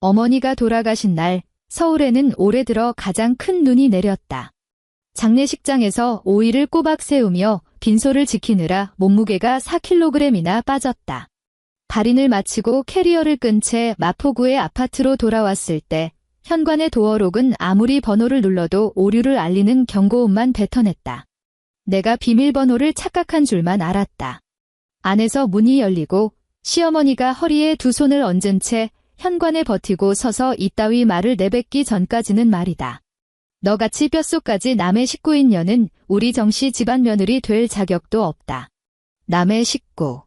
어머니가 돌아가신 날, 서울에는 올해 들어 가장 큰 눈이 내렸다. 장례식장에서 오이를 꼬박 세우며 빈소를 지키느라 몸무게가 4kg이나 빠졌다. 발인을 마치고 캐리어를 끈 채 마포구의 아파트로 돌아왔을 때 현관의 도어록은 아무리 번호를 눌러도 오류를 알리는 경고음만 뱉어냈다. 내가 비밀번호를 착각한 줄만 알았다. 안에서 문이 열리고 시어머니가 허리에 두 손을 얹은 채 현관에 버티고 서서 이따위 말을 내뱉기 전까지는 말이다. 너같이 뼛속까지 남의 식구인 년은 우리 정씨 집안 며느리 될 자격도 없다. 남의 식구.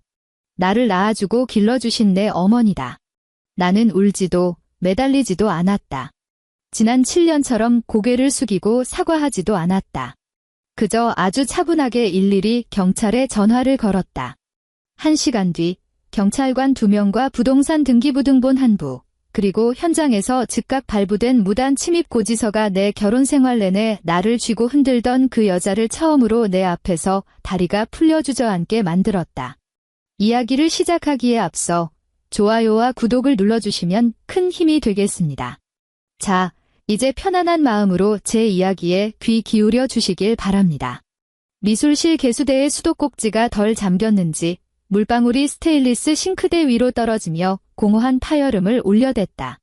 나를 낳아주고 길러주신 내 어머니다. 나는 울지도 매달리지도 않았다. 지난 7년처럼 고개를 숙이고 사과하지도 않았다. 그저 아주 차분하게 일일이 경찰에 전화를 걸었다. 1시간 뒤 경찰관 2명과 부동산 등기부등본 한 부, 그리고 현장에서 즉각 발부된 무단 침입 고지서가 내 결혼 생활 내내 나를 쥐고 흔들던 그 여자를 처음으로 내 앞에서 다리가 풀려 주저앉게 만들었다. 이야기를 시작하기에 앞서 좋아요와 구독을 눌러주시면 큰 힘이 되겠습니다. 자, 이제 편안한 마음으로 제 이야기에 귀 기울여 주시길 바랍니다. 미술실 개수대의 수도꼭지가 덜 잠겼는지 물방울이 스테인리스 싱크대 위로 떨어지며 공허한 파열음을 울려댔다.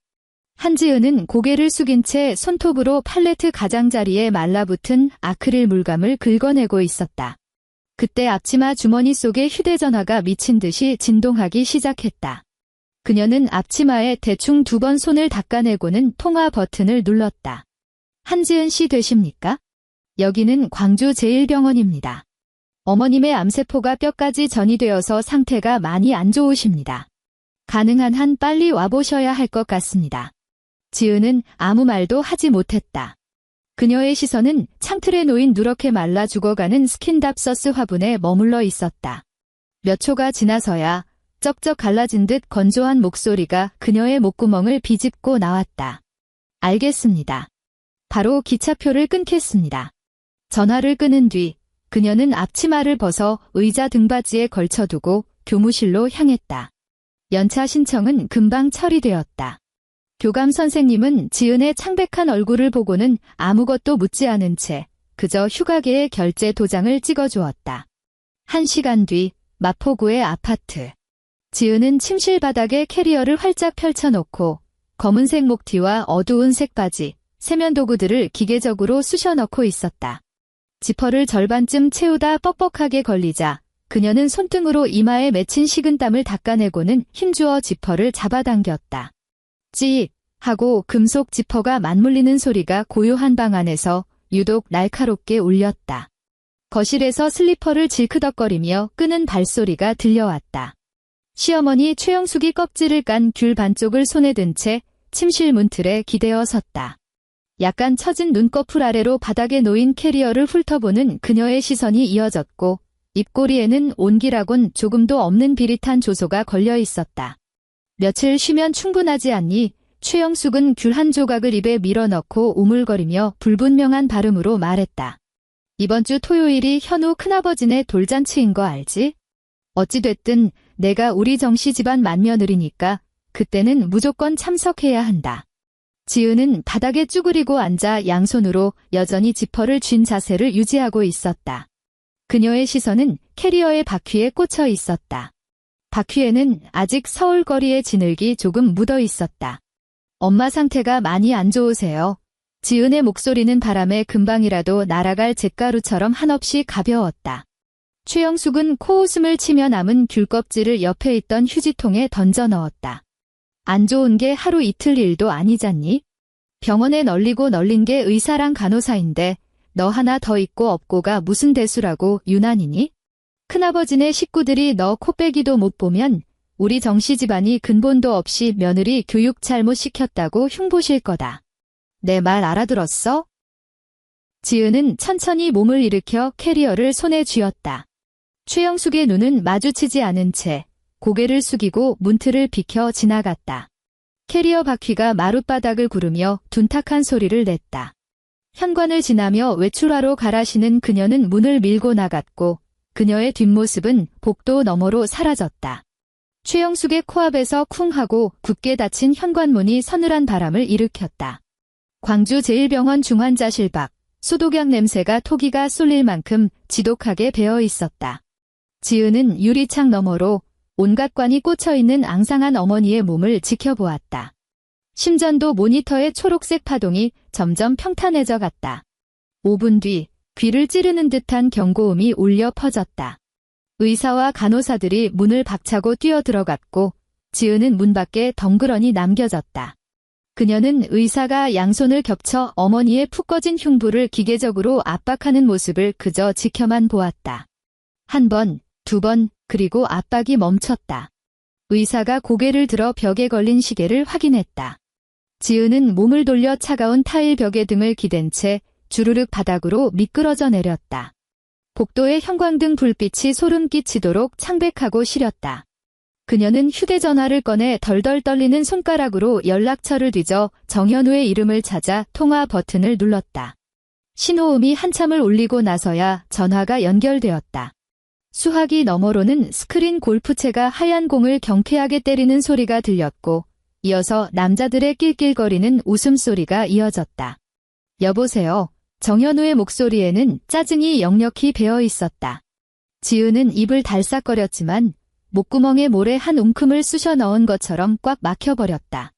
한지은은 고개를 숙인 채 손톱으로 팔레트 가장자리에 말라붙은 아크릴 물감을 긁어내고 있었다. 그때 앞치마 주머니 속에 휴대전화가 미친 듯이 진동하기 시작했다. 그녀는 앞치마에 대충 2번 손을 닦아내고는 통화 버튼을 눌렀다. 한지은 씨 되십니까? 여기는 광주제일병원입니다. 어머님의 암세포가 뼈까지 전이되어서 상태가 많이 안 좋으십니다. 가능한 한 빨리 와보셔야 할 것 같습니다. 지은은 아무 말도 하지 못했다. 그녀의 시선은 창틀에 놓인 누렇게 말라 죽어가는 스킨답서스 화분에 머물러 있었다. 몇 초가 지나서야 쩍쩍 갈라진 듯 건조한 목소리가 그녀의 목구멍을 비집고 나왔다. 알겠습니다. 바로 기차표를 끊겠습니다. 전화를 끊은 뒤 그녀는 앞치마를 벗어 의자 등받이에 걸쳐두고 교무실로 향했다. 연차 신청은 금방 처리되었다. 교감 선생님은 지은의 창백한 얼굴을 보고는 아무것도 묻지 않은 채 그저 휴가계의 결제 도장을 찍어주었다. 1시간 뒤 마포구의 아파트. 지은은 침실 바닥에 캐리어를 활짝 펼쳐놓고 검은색 목티와 어두운 색바지, 세면도구들을 기계적으로 쑤셔넣고 있었다. 지퍼를 절반쯤 채우다 뻑뻑하게 걸리자 그녀는 손등으로 이마에 맺힌 식은땀을 닦아내고는 힘주어 지퍼를 잡아당겼다. 찌익 하고 금속 지퍼가 맞물리는 소리가 고요한 방 안에서 유독 날카롭게 울렸다. 거실에서 슬리퍼를 질크덕거리며 끄는 발소리가 들려왔다. 시어머니 최영숙이 껍질을 깐 귤 반쪽을 손에 든 채 침실 문틀에 기대어 섰다. 약간 처진 눈꺼풀 아래로 바닥에 놓인 캐리어를 훑어보는 그녀의 시선이 이어졌고 입꼬리에는 온기라곤 조금도 없는 비릿한 조소가 걸려 있었다. 며칠 쉬면 충분하지 않니? 최영숙은 귤 한 조각을 입에 밀어넣고 우물거리며 불분명한 발음으로 말했다. 이번 주 토요일이 현우 큰아버지네 돌잔치인 거 알지? 어찌됐든 내가 우리 정씨 집안 맏며느리니까 그때는 무조건 참석해야 한다. 지은은 바닥에 쭈그리고 앉아 양손으로 여전히 지퍼를 쥔 자세를 유지하고 있었다. 그녀의 시선은 캐리어의 바퀴에 꽂혀 있었다. 바퀴에는 아직 서울 거리의 진흙이 조금 묻어 있었다. 엄마 상태가 많이 안 좋으세요. 지은의 목소리는 바람에 금방이라도 날아갈 잿가루처럼 한없이 가벼웠다. 최영숙은 코웃음을 치며 남은 귤 껍질을 옆에 있던 휴지통에 던져 넣었다. 안 좋은 게 하루 이틀 일도 아니잖니? 병원에 널리고 널린 게 의사랑 간호사인데 너 하나 더 있고 없고가 무슨 대수라고 유난이니? 큰아버지네 식구들이 너 코빼기도 못 보면 우리 정씨 집안이 근본도 없이 며느리 교육 잘못 시켰다고 흉보실 거다. 내 말 알아들었어? 지은은 천천히 몸을 일으켜 캐리어를 손에 쥐었다. 최영숙의 눈은 마주치지 않은 채 고개를 숙이고 문틀을 비켜 지나갔다. 캐리어 바퀴가 마룻바닥을 구르며 둔탁한 소리를 냈다. 현관을 지나며 외출하러 가라시는 그녀는 문을 밀고 나갔고 그녀의 뒷모습은 복도 너머로 사라졌다. 최영숙의 코앞에서 쿵 하고 굳게 닫힌 현관문이 서늘한 바람을 일으켰다. 광주제일병원 중환자실 밖, 소독약 냄새가 토기가 쏠릴 만큼 지독하게 배어 있었다. 지은은 유리창 너머로 온갖 관이 꽂혀있는 앙상한 어머니의 몸을 지켜보았다. 심전도 모니터의 초록색 파동이 점점 평탄해져 갔다. 5분 뒤 귀를 찌르는 듯한 경고음이 울려 퍼졌다. 의사와 간호사들이 문을 박차고 뛰어들어갔고 지은은 문 밖에 덩그러니 남겨졌다. 그녀는 의사가 양손을 겹쳐 어머니의 푹 꺼진 흉부를 기계적으로 압박하는 모습을 그저 지켜만 보았다. 한 번, 두 번, 그리고 압박이 멈췄다. 의사가 고개를 들어 벽에 걸린 시계를 확인했다. 지은은 몸을 돌려 차가운 타일 벽에 등을 기댄 채 주르륵 바닥으로 미끄러져 내렸다. 복도의 형광등 불빛이 소름 끼치도록 창백하고 시렸다. 그녀는 휴대전화를 꺼내 덜덜 떨리는 손가락으로 연락처를 뒤져 정현우의 이름을 찾아 통화 버튼을 눌렀다. 신호음이 한참을 울리고 나서야 전화가 연결되었다. 수화기 너머로는 스크린 골프채가 하얀 공을 경쾌하게 때리는 소리가 들렸고 이어서 남자들의 낄낄거리는 웃음소리가 이어졌다. 여보세요. 정현우의 목소리에는 짜증이 역력히 배어 있었다. 지은은 입을 달싹거렸지만 목구멍에 모래 한 움큼을 쑤셔 넣은 것처럼 꽉 막혀버렸다.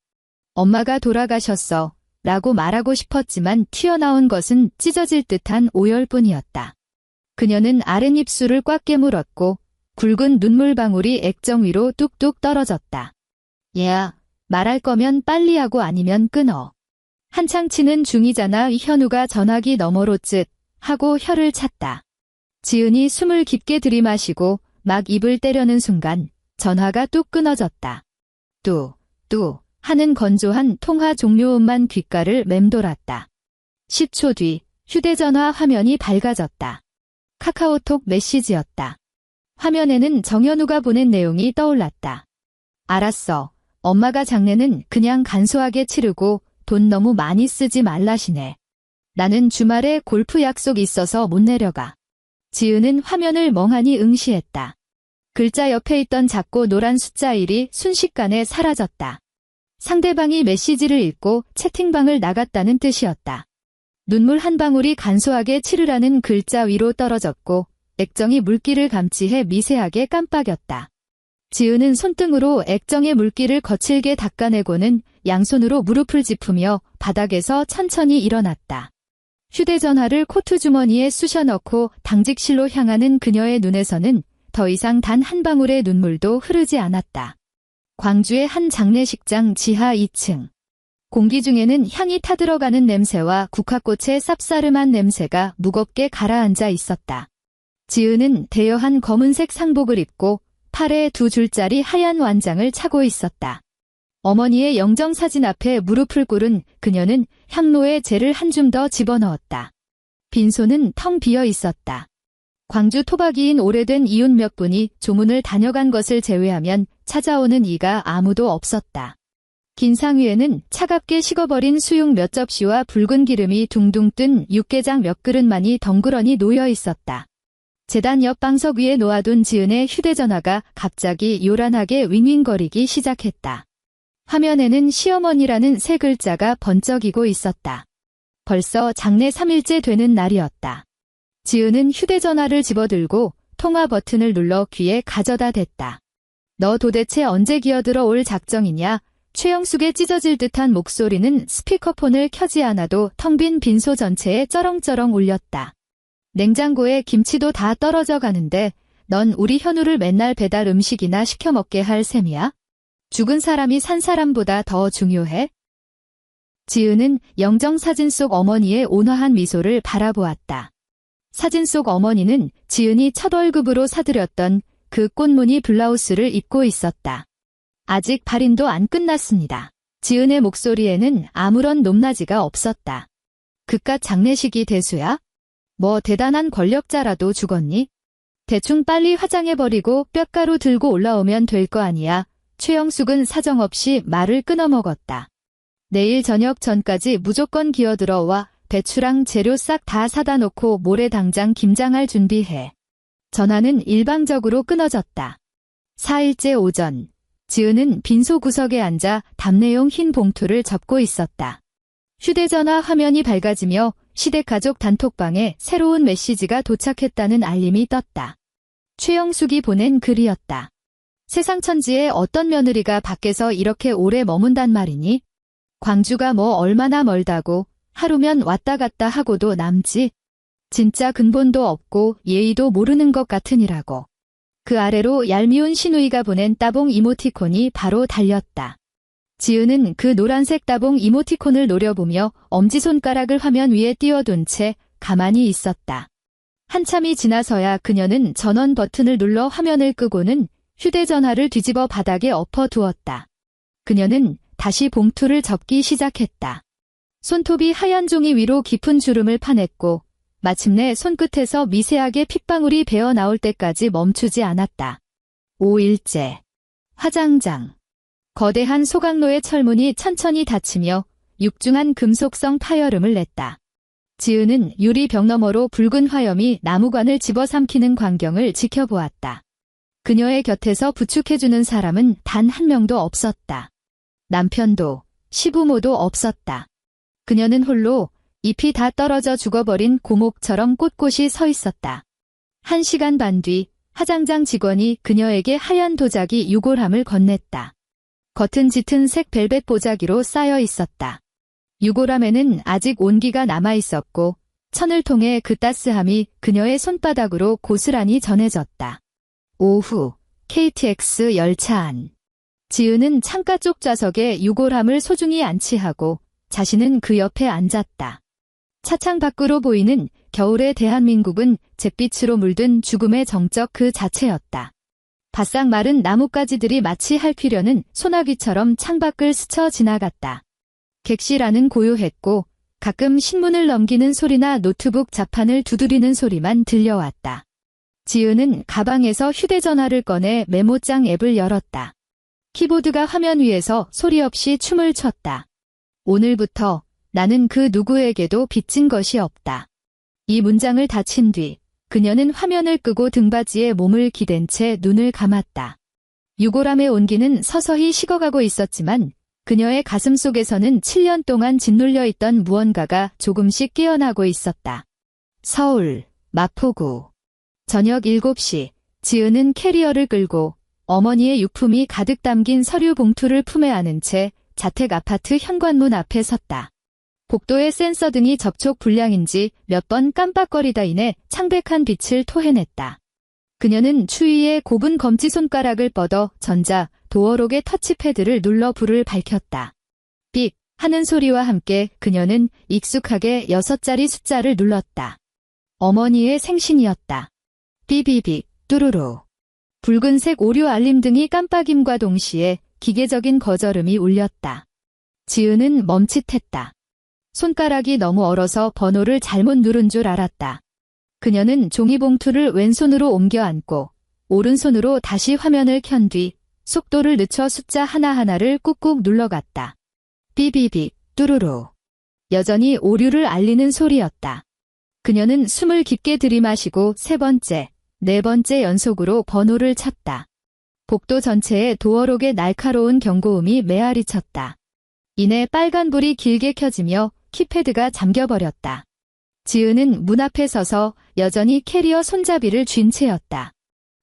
엄마가 돌아가셨어 라고 말하고 싶었지만 튀어나온 것은 찢어질 듯한 오열뿐이었다. 그녀는 아랫입술을 꽉 깨물었고 굵은 눈물방울이 액정 위로 뚝뚝 떨어졌다. 얘야, 말할 거면 빨리 하고 아니면 끊어. 한창 치는 중이잖아. 현우가 전화기 너머로 쯧 하고 혀를 찼다. 지은이 숨을 깊게 들이마시고 막 입을 떼려는 순간 전화가 뚝 끊어졌다. 뚜 하는 건조한 통화 종료음만 귓가를 맴돌았다. 10초 뒤 휴대전화 화면이 밝아졌다. 카카오톡 메시지였다. 화면에는 정현우가 보낸 내용이 떠올랐다. 알았어. 엄마가 장례는 그냥 간소하게 치르고 돈 너무 많이 쓰지 말라시네. 나는 주말에 골프 약속 있어서 못 내려가. 지은은 화면을 멍하니 응시했다. 글자 옆에 있던 작고 노란 숫자 1이 순식간에 사라졌다. 상대방이 메시지를 읽고 채팅방을 나갔다는 뜻이었다. 눈물 한 방울이 간소하게 치르라는 글자 위로 떨어졌고 액정이 물기를 감지해 미세하게 깜빡였다. 지은은 손등으로 액정의 물기를 거칠게 닦아내고는 양손으로 무릎을 짚으며 바닥에서 천천히 일어났다. 휴대전화를 코트 주머니에 쑤셔 넣고 당직실로 향하는 그녀의 눈에서는 더 이상 단 한 방울의 눈물도 흐르지 않았다. 광주의 한 장례식장 지하 2층. 공기 중에는 향이 타들어가는 냄새와 국화꽃의 쌉싸름한 냄새가 무겁게 가라앉아 있었다. 지은은 대여한 검은색 상복을 입고 팔에 2줄짜리 하얀 완장을 차고 있었다. 어머니의 영정사진 앞에 무릎을 꿇은 그녀는 향로에 재를 한 줌 더 집어넣었다. 빈손은 텅 비어 있었다. 광주 토박이인 오래된 이웃 몇 분이 조문을 다녀간 것을 제외하면 찾아오는 이가 아무도 없었다. 긴 상 위에는 차갑게 식어버린 수육 몇 접시와 붉은 기름이 둥둥 뜬 육개장 몇 그릇만이 덩그러니 놓여 있었다. 재단 옆 방석 위에 놓아둔 지은의 휴대전화가 갑자기 요란하게 윙윙거리기 시작했다. 화면에는 시어머니라는 세 글자가 번쩍이고 있었다. 벌써 장례 3일째 되는 날이었다. 지은은 휴대전화를 집어들고 통화 버튼을 눌러 귀에 가져다 댔다. 너 도대체 언제 기어들어 올 작정이냐? 최영숙의 찢어질 듯한 목소리는 스피커폰을 켜지 않아도 텅 빈 빈소 전체에 쩌렁쩌렁 울렸다. 냉장고에 김치도 다 떨어져 가는데 넌 우리 현우를 맨날 배달 음식이나 시켜 먹게 할 셈이야? 죽은 사람이 산 사람보다 더 중요해? 지은은 영정사진 속 어머니의 온화한 미소를 바라보았다. 사진 속 어머니는 지은이 첫 월급으로 사들였던 그 꽃무늬 블라우스를 입고 있었다. 아직 발인도 안 끝났습니다. 지은의 목소리에는 아무런 높낮이가 없었다. 그깟 장례식이 대수야? 뭐 대단한 권력자라도 죽었니? 대충 빨리 화장해버리고 뼛가루 들고 올라오면 될 거 아니야. 최영숙은 사정없이 말을 끊어먹었다. 내일 저녁 전까지 무조건 기어들어와 배추랑 재료 싹 다 사다 놓고 모레 당장 김장할 준비해. 전화는 일방적으로 끊어졌다. 4일째 오전 지은은 빈소 구석에 앉아 답례용 흰 봉투를 접고 있었다. 휴대전화 화면이 밝아지며 시댁가족 단톡방에 새로운 메시지가 도착했다는 알림이 떴다. 최영숙이 보낸 글이었다. 세상 천지에 어떤 며느리가 밖에서 이렇게 오래 머문단 말이니? 광주가 뭐 얼마나 멀다고 하루면 왔다 갔다 하고도 남지. 진짜 근본도 없고 예의도 모르는 것 같으니라고. 그 아래로 얄미운 시누이가 보낸 따봉 이모티콘이 바로 달렸다. 지은은 그 노란색 따봉 이모티콘을 노려보며 엄지손가락을 화면 위에 띄워둔 채 가만히 있었다. 한참이 지나서야 그녀는 전원 버튼을 눌러 화면을 끄고는 휴대전화를 뒤집어 바닥에 엎어두었다. 그녀는 다시 봉투를 접기 시작했다. 손톱이 하얀 종이 위로 깊은 주름을 파냈고 마침내 손끝에서 미세하게 핏방울이 배어 나올 때까지 멈추지 않았다. 5일째. 화장장. 거대한 소각로의 철문이 천천히 닫히며 육중한 금속성 파열음을 냈다. 지은은 유리 벽 너머로 붉은 화염이 나무관을 집어삼키는 광경을 지켜보았다. 그녀의 곁에서 부축해주는 사람은 단 한 명도 없었다. 남편도, 시부모도 없었다. 그녀는 홀로 잎이 다 떨어져 죽어버린 고목처럼 꼿꼿이 서 있었다. 1시간 반 뒤 화장장 직원이 그녀에게 하얀 도자기 유골함을 건넸다. 겉은 짙은 색 벨벳 보자기로 쌓여 있었다. 유골함에는 아직 온기가 남아있었고 천을 통해 그 따스함이 그녀의 손바닥으로 고스란히 전해졌다. 오후 KTX 열차 안. 지은은 창가 쪽 좌석에 유골함을 소중히 안치하고 자신은 그 옆에 앉았다. 차창 밖으로 보이는 겨울의 대한민국은 잿빛으로 물든 죽음의 정적 그 자체였다. 바싹 마른 나뭇가지들이 마치 핥히려는 소나기처럼 창밖을 스쳐 지나갔다. 객실 안은 고요했고 가끔 신문을 넘기는 소리나 노트북 자판을 두드리는 소리만 들려왔다. 지은은 가방에서 휴대전화를 꺼내 메모장 앱을 열었다. 키보드가 화면 위에서 소리 없이 춤을 췄다. 오늘부터 나는 그 누구에게도 빚진 것이 없다. 이 문장을 닫힌 뒤 그녀는 화면을 끄고 등받이에 몸을 기댄 채 눈을 감았다. 유골함의 온기는 서서히 식어가고 있었지만 그녀의 가슴 속에서는 7년 동안 짓눌려 있던 무언가가 조금씩 깨어나고 있었다. 서울, 마포구. 저녁 7시, 지은은 캐리어를 끌고 어머니의 유품이 가득 담긴 서류 봉투를 품에 안은 채 자택 아파트 현관문 앞에 섰다. 복도의 센서 등이 접촉 불량인지 몇 번 깜빡거리다 인해 창백한 빛을 토해냈다. 그녀는 추위에 곱은 검지손가락을 뻗어 전자, 도어록의 터치패드를 눌러 불을 밝혔다. 삑 하는 소리와 함께 그녀는 익숙하게 6자리 숫자를 눌렀다. 어머니의 생신이었다. 삐비빅, 뚜루루. 붉은색 오류 알림 등이 깜빡임과 동시에 기계적인 거절음이 울렸다. 지은은 멈칫했다. 손가락이 너무 얼어서 번호를 잘못 누른 줄 알았다. 그녀는 종이봉투를 왼손으로 옮겨 안고 오른손으로 다시 화면을 켠 뒤 속도를 늦춰 숫자 하나하나를 꾹꾹 눌러갔다. 삐비빅, 뚜루루. 여전히 오류를 알리는 소리였다. 그녀는 숨을 깊게 들이마시고 3번째, 4번째 연속으로 번호를 쳤다. 복도 전체에 도어록의 날카로운 경고음이 메아리 쳤다. 이내 빨간불이 길게 켜지며 키패드가 잠겨버렸다. 지은은 문 앞에 서서 여전히 캐리어 손잡이를 쥔 채였다.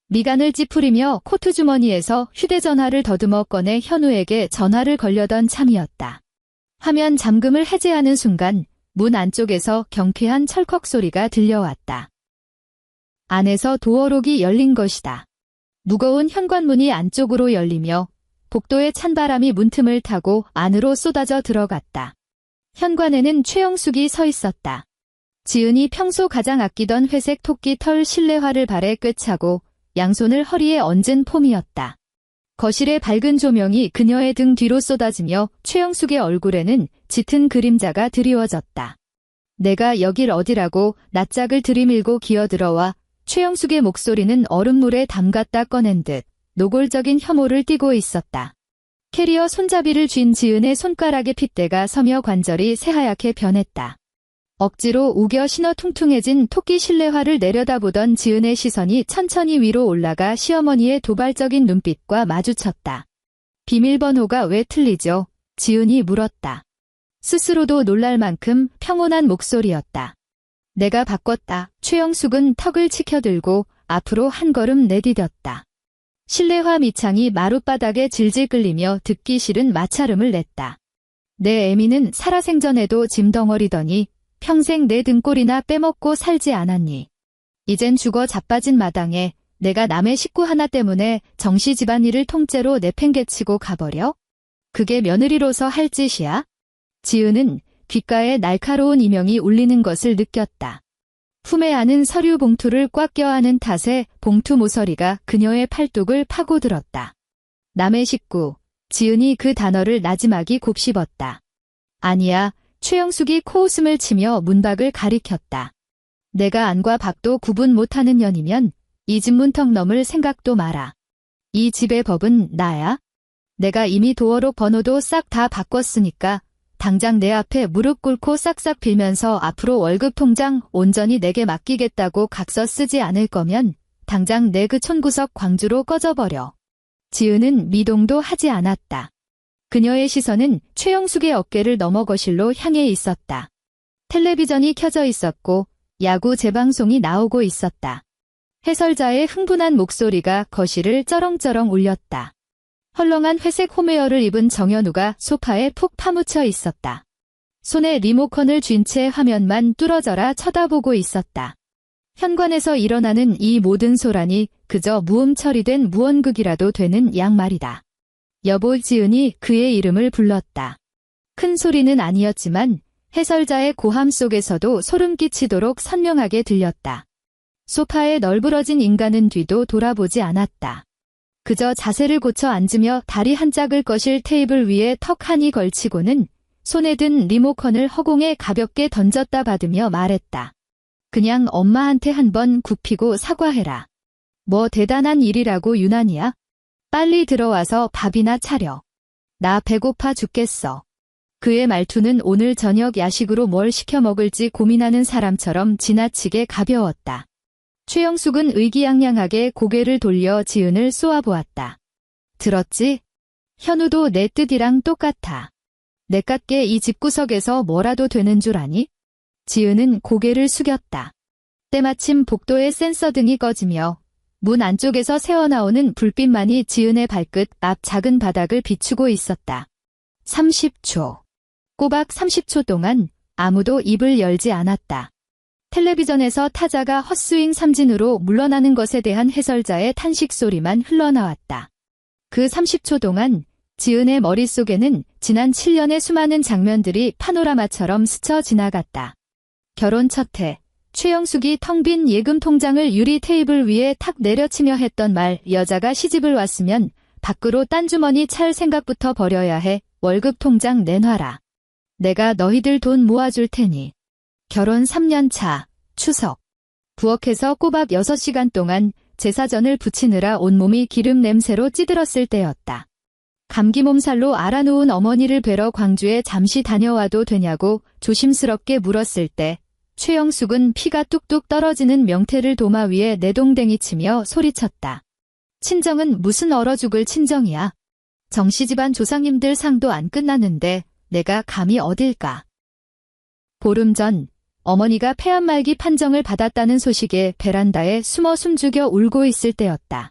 미간을 찌푸리며 코트 주머니에서 휴대전화를 더듬어 꺼내 현우에게 전화를 걸려던 참이었다. 화면 잠금을 해제하는 순간 문 안쪽에서 경쾌한 철컥 소리가 들려왔다. 안에서 도어록이 열린 것이다. 무거운 현관문이 안쪽으로 열리며 복도의 찬바람이 문틈을 타고 안으로 쏟아져 들어갔다. 현관에는 최영숙이 서 있었다. 지은이 평소 가장 아끼던 회색 토끼 털 실내화를 발에 꿰차고 양손을 허리에 얹은 폼이었다. 거실의 밝은 조명이 그녀의 등 뒤로 쏟아지며 최영숙의 얼굴에는 짙은 그림자가 드리워졌다. 내가 여길 어디라고 낯짝을 들이밀고 기어들어와 최영숙의 목소리는 얼음물에 담갔다 꺼낸 듯 노골적인 혐오를 띠고 있었다. 캐리어 손잡이를 쥔 지은의 손가락의 핏대가 서며 관절이 새하얗게 변했다. 억지로 우겨 신어 퉁퉁해진 토끼 실내화를 내려다보던 지은의 시선이 천천히 위로 올라가 시어머니의 도발적인 눈빛과 마주쳤다. 비밀번호가 왜 틀리죠? 지은이 물었다. 스스로도 놀랄 만큼 평온한 목소리였다. 내가 바꿨다. 최영숙은 턱을 치켜들고 앞으로 한 걸음 내디뎠다. 실내화 밑창이 마룻바닥에 질질 끌리며 듣기 싫은 마찰음을 냈다. 내 애미는 살아생전에도 짐덩어리더니 평생 내 등골이나 빼먹고 살지 않았니. 이젠 죽어 자빠진 마당에 내가 남의 식구 하나 때문에 정씨 집안일을 통째로 내팽개치고 가버려? 그게 며느리로서 할 짓이야? 지은은 귓가에 날카로운 이명이 울리는 것을 느꼈다. 품에 안은 서류 봉투를 꽉 껴안은 탓에 봉투 모서리가 그녀의 팔뚝을 파고들었다. 남의 식구, 지은이 그 단어를 나지막이 곱씹었다. 아니야, 최영숙이 코웃음을 치며 문밖을 가리켰다. 내가 안과 밖도 구분 못하는 년이면 이 집 문턱 넘을 생각도 마라. 이 집의 법은 나야. 내가 이미 도어록 번호도 싹 다 바꿨으니까 당장 내 앞에 무릎 꿇고 싹싹 빌면서 앞으로 월급 통장 온전히 내게 맡기겠다고 각서 쓰지 않을 거면 당장 내 그 촌구석 광주로 꺼져버려. 지은은 미동도 하지 않았다. 그녀의 시선은 최영숙의 어깨를 넘어 거실로 향해 있었다. 텔레비전이 켜져 있었고 야구 재방송이 나오고 있었다. 해설자의 흥분한 목소리가 거실을 쩌렁쩌렁 울렸다. 헐렁한 회색 홈웨어를 입은 정연우가 소파에 푹 파묻혀 있었다. 손에 리모컨을 쥔 채 화면만 뚫어져라 쳐다보고 있었다. 현관에서 일어나는 이 모든 소란이 그저 무음 처리된 무언극이라도 되는 양말이다. 여보. 지은이 그의 이름을 불렀다. 큰 소리는 아니었지만 해설자의 고함 속에서도 소름 끼치도록 선명하게 들렸다. 소파에 널브러진 인간은 뒤도 돌아보지 않았다. 그저 자세를 고쳐 앉으며 다리 한 짝을 거실 테이블 위에 턱 하니 걸치고는 손에 든 리모컨을 허공에 가볍게 던졌다 받으며 말했다. 그냥 엄마한테 한번 굽히고 사과해라. 뭐 대단한 일이라고 유난이야? 빨리 들어와서 밥이나 차려. 나 배고파 죽겠어. 그의 말투는 오늘 저녁 야식으로 뭘 시켜 먹을지 고민하는 사람처럼 지나치게 가벼웠다. 최영숙은 의기양양하게 고개를 돌려 지은을 쏘아보았다. 들었지? 현우도 내 뜻이랑 똑같아. 내깎게 이 집구석에서 뭐라도 되는 줄 아니? 지은은 고개를 숙였다. 때마침 복도의 센서등이 꺼지며 문 안쪽에서 새어나오는 불빛만이 지은의 발끝 앞 작은 바닥을 비추고 있었다. 30초. 꼬박 30초 동안 아무도 입을 열지 않았다. 텔레비전에서 타자가 헛스윙 삼진으로 물러나는 것에 대한 해설자의 탄식 소리만 흘러나왔다. 그 30초 동안 지은의 머릿속에는 지난 7년의 수많은 장면들이 파노라마처럼 스쳐 지나갔다. 결혼 첫 해, 최영숙이 텅 빈 예금 통장을 유리 테이블 위에 탁 내려치며 했던 말, 여자가 시집을 왔으면 밖으로 딴 주머니 찰 생각부터 버려야 해. 월급 통장 내놔라. 내가 너희들 돈 모아줄 테니. 결혼 3년 차, 추석. 부엌에서 꼬박 6시간 동안 제사전을 부치느라 온몸이 기름 냄새로 찌들었을 때였다. 감기 몸살로 알아누운 어머니를 뵈러 광주에 잠시 다녀와도 되냐고 조심스럽게 물었을 때 최영숙은 피가 뚝뚝 떨어지는 명태를 도마 위에 내동댕이 치며 소리쳤다. 친정은 무슨 얼어 죽을 친정이야. 정씨 집안 조상님들 상도 안 끝났는데 내가 감히 어딜까. 보름 전 어머니가 폐암 말기 판정을 받았다는 소식에 베란다에 숨어 숨죽여 울고 있을 때였다.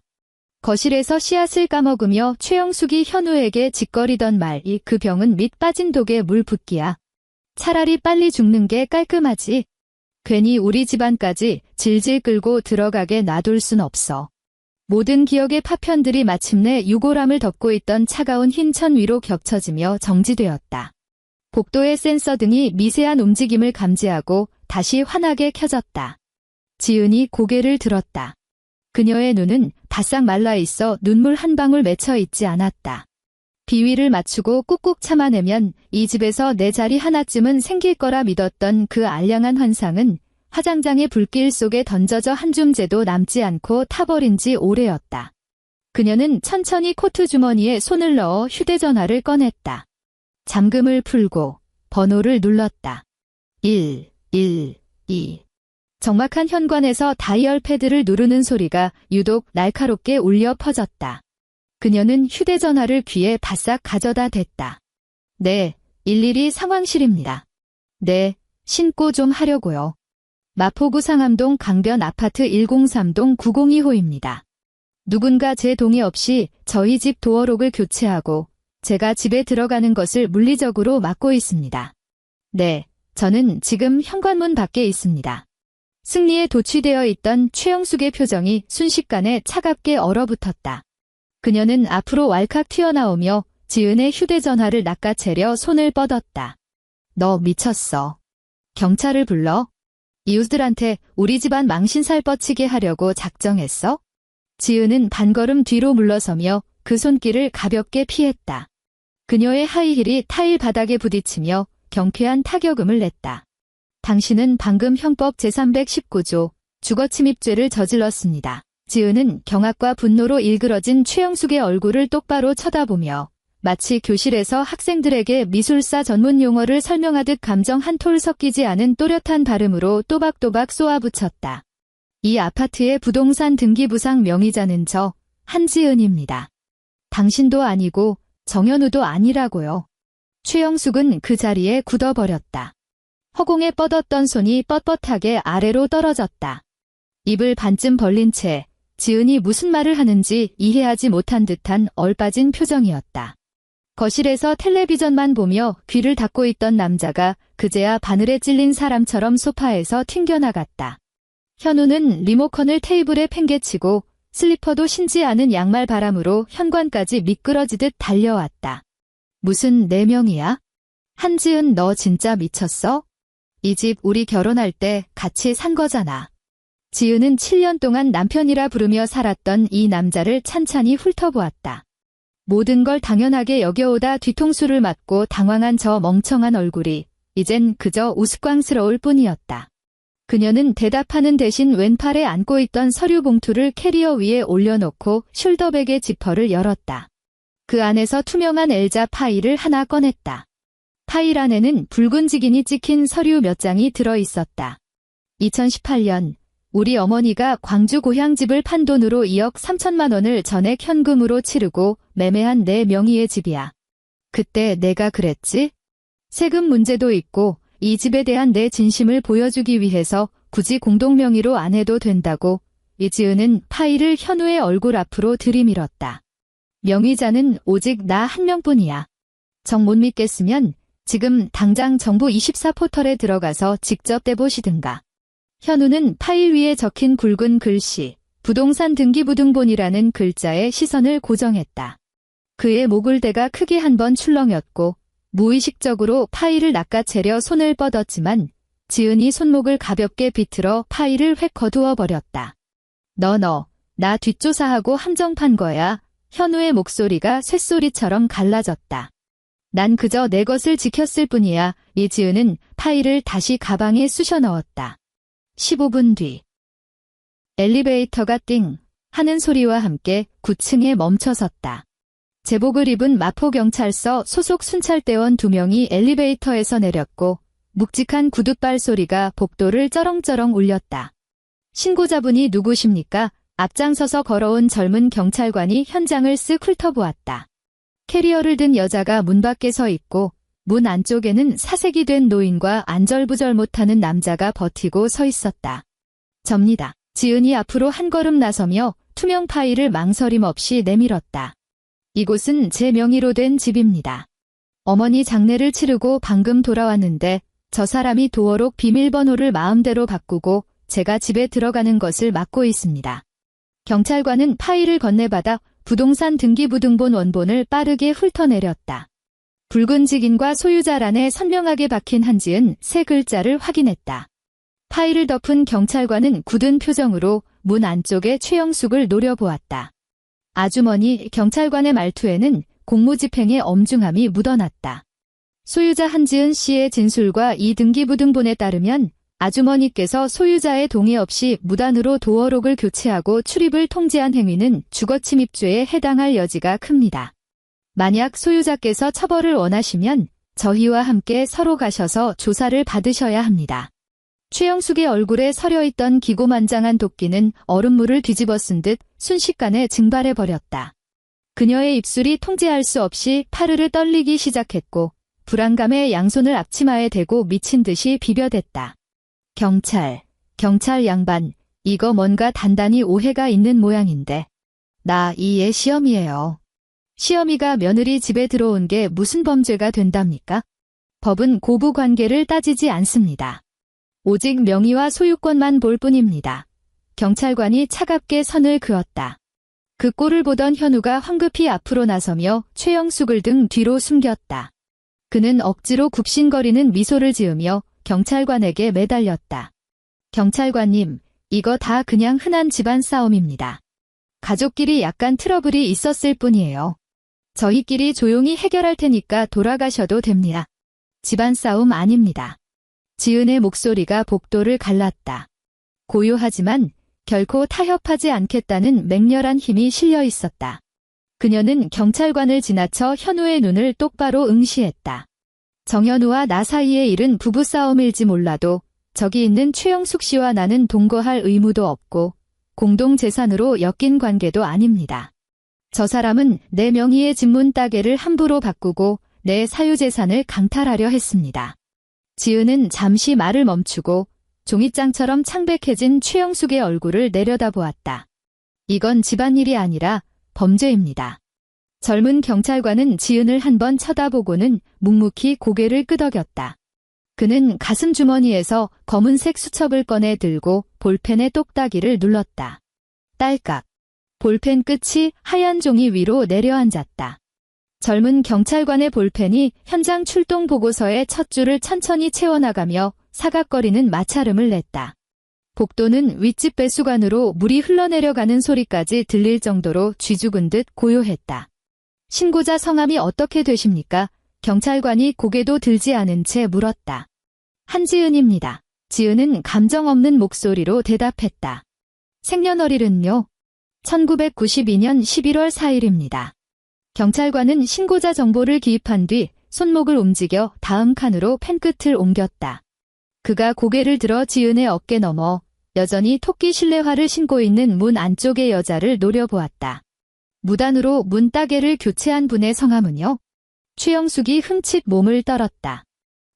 거실에서 씨앗을 까먹으며 최영숙이 현우에게 짓거리던 말이 그 병은 밑 빠진 독에 물 붓기야. 차라리 빨리 죽는 게 깔끔하지. 괜히 우리 집안까지 질질 끌고 들어가게 놔둘 순 없어. 모든 기억의 파편들이 마침내 유골함을 덮고 있던 차가운 흰 천 위로 겹쳐지며 정지되었다. 복도의 센서 등이 미세한 움직임을 감지하고 다시 환하게 켜졌다. 지은이 고개를 들었다. 그녀의 눈은 바싹 말라 있어 눈물 한 방울 맺혀 있지 않았다. 비위를 맞추고 꾹꾹 참아내면 이 집에서 내 자리 하나쯤은 생길 거라 믿었던 그 알량한 환상은 화장장의 불길 속에 던져져 한 줌재도 남지 않고 타버린 지 오래였다. 그녀는 천천히 코트 주머니에 손을 넣어 휴대전화를 꺼냈다. 잠금을 풀고 번호를 눌렀다. 112. 적막한 현관에서 다이얼 패드를 누르는 소리가 유독 날카롭게 울려 퍼졌다. 그녀는 휴대전화를 귀에 바싹 가져다 댔다. 네, 112 상황실입니다. 네, 신고 좀 하려고요. 마포구 상암동 강변 아파트 103동 902호입니다. 누군가 제 동의 없이 저희 집 도어록을 교체하고 제가 집에 들어가는 것을 물리적으로 막고 있습니다. 네, 저는 지금 현관문 밖에 있습니다. 승리에 도취되어 있던 최영숙의 표정이 순식간에 차갑게 얼어붙었다. 그녀는 앞으로 왈칵 튀어나오며 지은의 휴대전화를 낚아채려 손을 뻗었다. 너 미쳤어. 경찰을 불러? 이웃들한테 우리 집안 망신살 뻗치게 하려고 작정했어? 지은은 반걸음 뒤로 물러서며 그 손길을 가볍게 피했다. 그녀의 하이힐이 타일 바닥에 부딪히며 경쾌한 타격음을 냈다. 당신은 방금 형법 제319조 주거침입죄를 저질렀습니다. 지은은 경악과 분노로 일그러진 최영숙의 얼굴을 똑바로 쳐다보며 마치 교실에서 학생들에게 미술사 전문 용어를 설명하듯 감정 한 톨 섞이지 않은 또렷한 발음으로 또박또박 쏘아붙였다. 이 아파트의 부동산 등기부상 명의자는 저 한지은입니다. 당신도 아니고 정현우도 아니라고요. 최영숙은 그 자리에 굳어버렸다. 허공에 뻗었던 손이 뻣뻣하게 아래로 떨어졌다. 입을 반쯤 벌린 채 지은이 무슨 말을 하는지 이해하지 못한 듯한 얼빠진 표정이었다. 거실에서 텔레비전만 보며 귀를 닫고 있던 남자가 그제야 바늘에 찔린 사람처럼 소파에서 튕겨나갔다. 현우는 리모컨을 테이블에 팽개치고 슬리퍼도 신지 않은 양말 바람으로 현관까지 미끄러지듯 달려왔다. 무슨 4명이야? 한지은 너 진짜 미쳤어? 이 집 우리 결혼할 때 같이 산 거잖아. 지은은 7년 동안 남편이라 부르며 살았던 이 남자를 찬찬히 훑어보았다. 모든 걸 당연하게 여겨오다 뒤통수를 맞고 당황한 저 멍청한 얼굴이 이젠 그저 우스꽝스러울 뿐이었다. 그녀는 대답하는 대신 왼팔에 안고 있던 서류 봉투를 캐리어 위에 올려놓고 숄더백의 지퍼를 열었다. 그 안에서 투명한 엘자 파일을 하나 꺼냈다. 파일 안에는 붉은 직인이 찍힌 서류 몇 장이 들어있었다. 2018년 우리 어머니가 광주 고향집을 판 돈으로 2억 3천만 원을 전액 현금으로 치르고 매매한 내 명의의 집이야. 그때 내가 그랬지? 세금 문제도 있고 이 집에 대한 내 진심을 보여주기 위해서 굳이 공동명의로 안 해도 된다고. 이지은은 파일을 현우의 얼굴 앞으로 들이밀었다. 명의자는 오직 나 한 명뿐이야. 정 못 믿겠으면 지금 당장 정부24 포털에 들어가서 직접 떼보시든가. 현우는 파일 위에 적힌 굵은 글씨, 부동산 등기부등본이라는 글자에 시선을 고정했다. 그의 목을대가 크게 한 번 출렁였고 무의식적으로 파일을 낚아채려 손을 뻗었지만 지은이 손목을 가볍게 비틀어 파일을 획 거두어 버렸다. 너, 나 뒷조사하고 함정판 거야. 현우의 목소리가 쇳소리처럼 갈라졌다. 난 그저 내 것을 지켰을 뿐이야. 이지은은 파일을 다시 가방에 쑤셔 넣었다. 15분 뒤. 엘리베이터가 띵 하는 소리와 함께 9층에 멈춰섰다. 제복을 입은 마포경찰서 소속 순찰대원 2명이 엘리베이터에서 내렸고 묵직한 구둣발 소리가 복도를 쩌렁쩌렁 울렸다. 신고자분이 누구십니까? 앞장서서 걸어온 젊은 경찰관이 현장을 쓱 훑어보았다. 캐리어를 든 여자가 문 밖에 서 있고 문 안쪽에는 사색이 된 노인과 안절부절 못하는 남자가 버티고 서 있었다. 접니다. 지은이 앞으로 한 걸음 나서며 투명 파일을 망설임 없이 내밀었다. 이곳은 제 명의로 된 집입니다. 어머니 장례를 치르고 방금 돌아왔는데 저 사람이 도어록 비밀번호를 마음대로 바꾸고 제가 집에 들어가는 것을 막고 있습니다. 경찰관은 파일을 건네받아 부동산 등기부등본 원본을 빠르게 훑어내렸다. 붉은 직인과 소유자란에 선명하게 박힌 한지은 3글자를 확인했다. 파일을 덮은 경찰관은 굳은 표정으로 문 안쪽에 최영숙을 노려보았다. 아주머니 경찰관의 말투에는 공무집행의 엄중함이 묻어났다. 소유자 한지은 씨의 진술과 이 등기부등본에 따르면 아주머니께서 소유자의 동의 없이 무단으로 도어록을 교체하고 출입을 통제한 행위는 주거침입죄에 해당할 여지가 큽니다. 만약 소유자께서 처벌을 원하시면 저희와 함께 서로 가셔서 조사를 받으셔야 합니다. 최영숙의 얼굴에 서려있던 기고만장한 도끼는 얼음물을 뒤집어 쓴 듯 순식간에 증발해버렸다. 그녀의 입술이 통제할 수 없이 파르르 떨리기 시작했고 불안감에 양손을 앞치마에 대고 미친 듯이 비벼댔다. 경찰 양반, 이거 뭔가 단단히 오해가 있는 모양인데. 나 이애 시어미예요. 시어미가 며느리 집에 들어온 게 무슨 범죄가 된답니까? 법은 고부 관계를 따지지 않습니다. 오직 명의와 소유권만 볼 뿐입니다. 경찰관이 차갑게 선을 그었다. 그 꼴을 보던 현우가 황급히 앞으로 나서며 최영숙을 등 뒤로 숨겼다. 그는 억지로 굽신거리는 미소를 지으며 경찰관에게 매달렸다. 경찰관님, 이거 다 그냥 흔한 집안 싸움입니다. 가족끼리 약간 트러블이 있었을 뿐이에요. 저희끼리 조용히 해결할 테니까 돌아가셔도 됩니다. 집안 싸움 아닙니다. 지은의 목소리가 복도를 갈랐다. 고요하지만 결코 타협하지 않겠다는 맹렬한 힘이 실려 있었다. 그녀는 경찰관을 지나쳐 현우의 눈을 똑바로 응시했다. 정현우와 나 사이의 일은 부부싸움일지 몰라도 저기 있는 최영숙 씨와 나는 동거할 의무도 없고 공동재산으로 엮인 관계도 아닙니다. 저 사람은 내 명의의 집문 따개를 함부로 바꾸고 내 사유재산을 강탈하려 했습니다. 지은은 잠시 말을 멈추고 종잇장처럼 창백해진 최영숙의 얼굴을 내려다보았다. 이건 집안일이 아니라 범죄입니다. 젊은 경찰관은 지은을 한번 쳐다보고는 묵묵히 고개를 끄덕였다. 그는 가슴 주머니에서 검은색 수첩을 꺼내 들고 볼펜의 똑딱이를 눌렀다. 딸깍. 볼펜 끝이 하얀 종이 위로 내려앉았다. 젊은 경찰관의 볼펜이 현장 출동 보고서의 첫 줄을 천천히 채워나가며 사각거리는 마찰음을 냈다. 복도는 윗집 배수관으로 물이 흘러내려가는 소리까지 들릴 정도로 쥐죽은 듯 고요했다. 신고자 성함이 어떻게 되십니까? 경찰관이 고개도 들지 않은 채 물었다. 한지은입니다. 지은은 감정 없는 목소리로 대답했다. 생년월일은요? 1992년 11월 4일입니다. 경찰관은 신고자 정보를 기입한 뒤 손목을 움직여 다음 칸으로 펜끝을 옮겼다. 그가 고개를 들어 지은의 어깨 너머 여전히 토끼 실내화를 신고 있는 문 안쪽의 여자를 노려보았다. 무단으로 문 따개를 교체한 분의 성함은요? 최영숙이 흠칫 몸을 떨었다.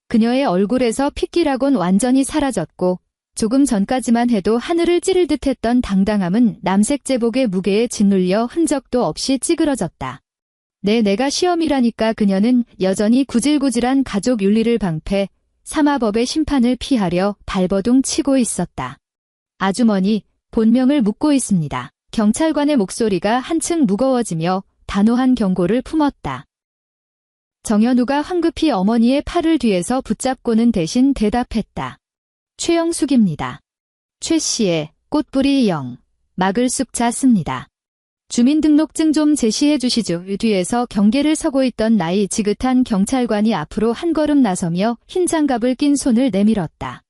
그녀의 얼굴에서 핏기라곤 완전히 사라졌고 조금 전까지만 해도 하늘을 찌를 듯했던 당당함은 남색 제복의 무게에 짓눌려 흔적도 없이 찌그러졌다. 내가 시험이라니까. 그녀는 여전히 구질구질한 가족 윤리를 방패, 삼하법의 심판을 피하려 발버둥 치고 있었다. 아주머니, 본명을 묻고 있습니다. 경찰관의 목소리가 한층 무거워지며 단호한 경고를 품었다. 정현우가 황급히 어머니의 팔을 뒤에서 붙잡고는 대신 대답했다. 최영숙입니다. 최 씨의 꽃뿌리 영, 막을 쑥 잤습니다. 주민등록증 좀 제시해 주시죠. 뒤에서 경계를 서고 있던 나이 지긋한 경찰관이 앞으로 한 걸음 나서며 흰 장갑을 낀 손을 내밀었다.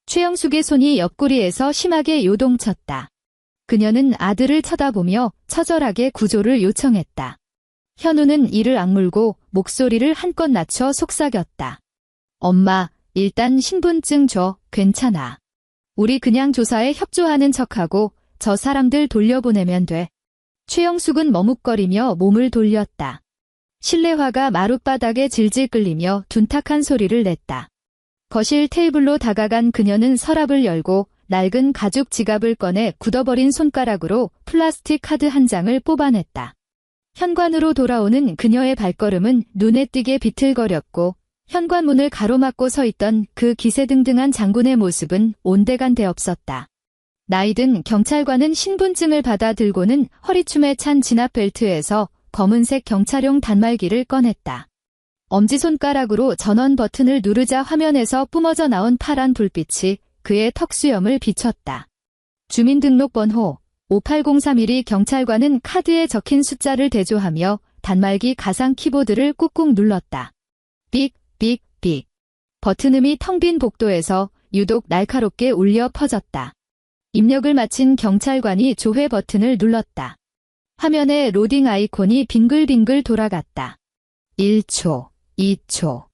최영숙의 손이 옆구리에서 심하게 요동쳤다. 그녀는 아들을 쳐다보며 처절하게 구조를 요청했다. 현우는 이를 악물고 목소리를 한껏 낮춰 속삭였다. 엄마, 일단 신분증 줘. 괜찮아. 우리 그냥 조사에 협조하는 척하고 저 사람들 돌려보내면 돼. 최영숙은 머뭇거리며 몸을 돌렸다. 실내화가 마룻바닥에 질질 끌리며 둔탁한 소리를 냈다. 거실 테이블로 다가간 그녀는 서랍을 열고 낡은 가죽 지갑을 꺼내 굳어버린 손가락으로 플라스틱 카드 한 장을 뽑아냈다. 현관으로 돌아오는 그녀의 발걸음은 눈에 띄게 비틀거렸고 현관문을 가로막고 서 있던 그 기세등등한 장군의 모습은 온데간데 없었다. 나이든 경찰관은 신분증을 받아 들고는 허리춤에 찬 진압 벨트에서 검은색 경찰용 단말기를 꺼냈다. 엄지손가락으로 전원 버튼을 누르자 화면에서 뿜어져 나온 파란 불빛이 그의 턱수염을 비췄다. 주민등록번호 58031이 경찰관은 카드에 적힌 숫자를 대조하며 단말기 가상 키보드를 꾹꾹 눌렀다. 삑, 삑, 삑. 버튼음이 텅 빈 복도에서 유독 날카롭게 울려 퍼졌다. 입력을 마친 경찰관이 조회 버튼을 눌렀다. 화면에 로딩 아이콘이 빙글빙글 돌아갔다. 1초, 2초.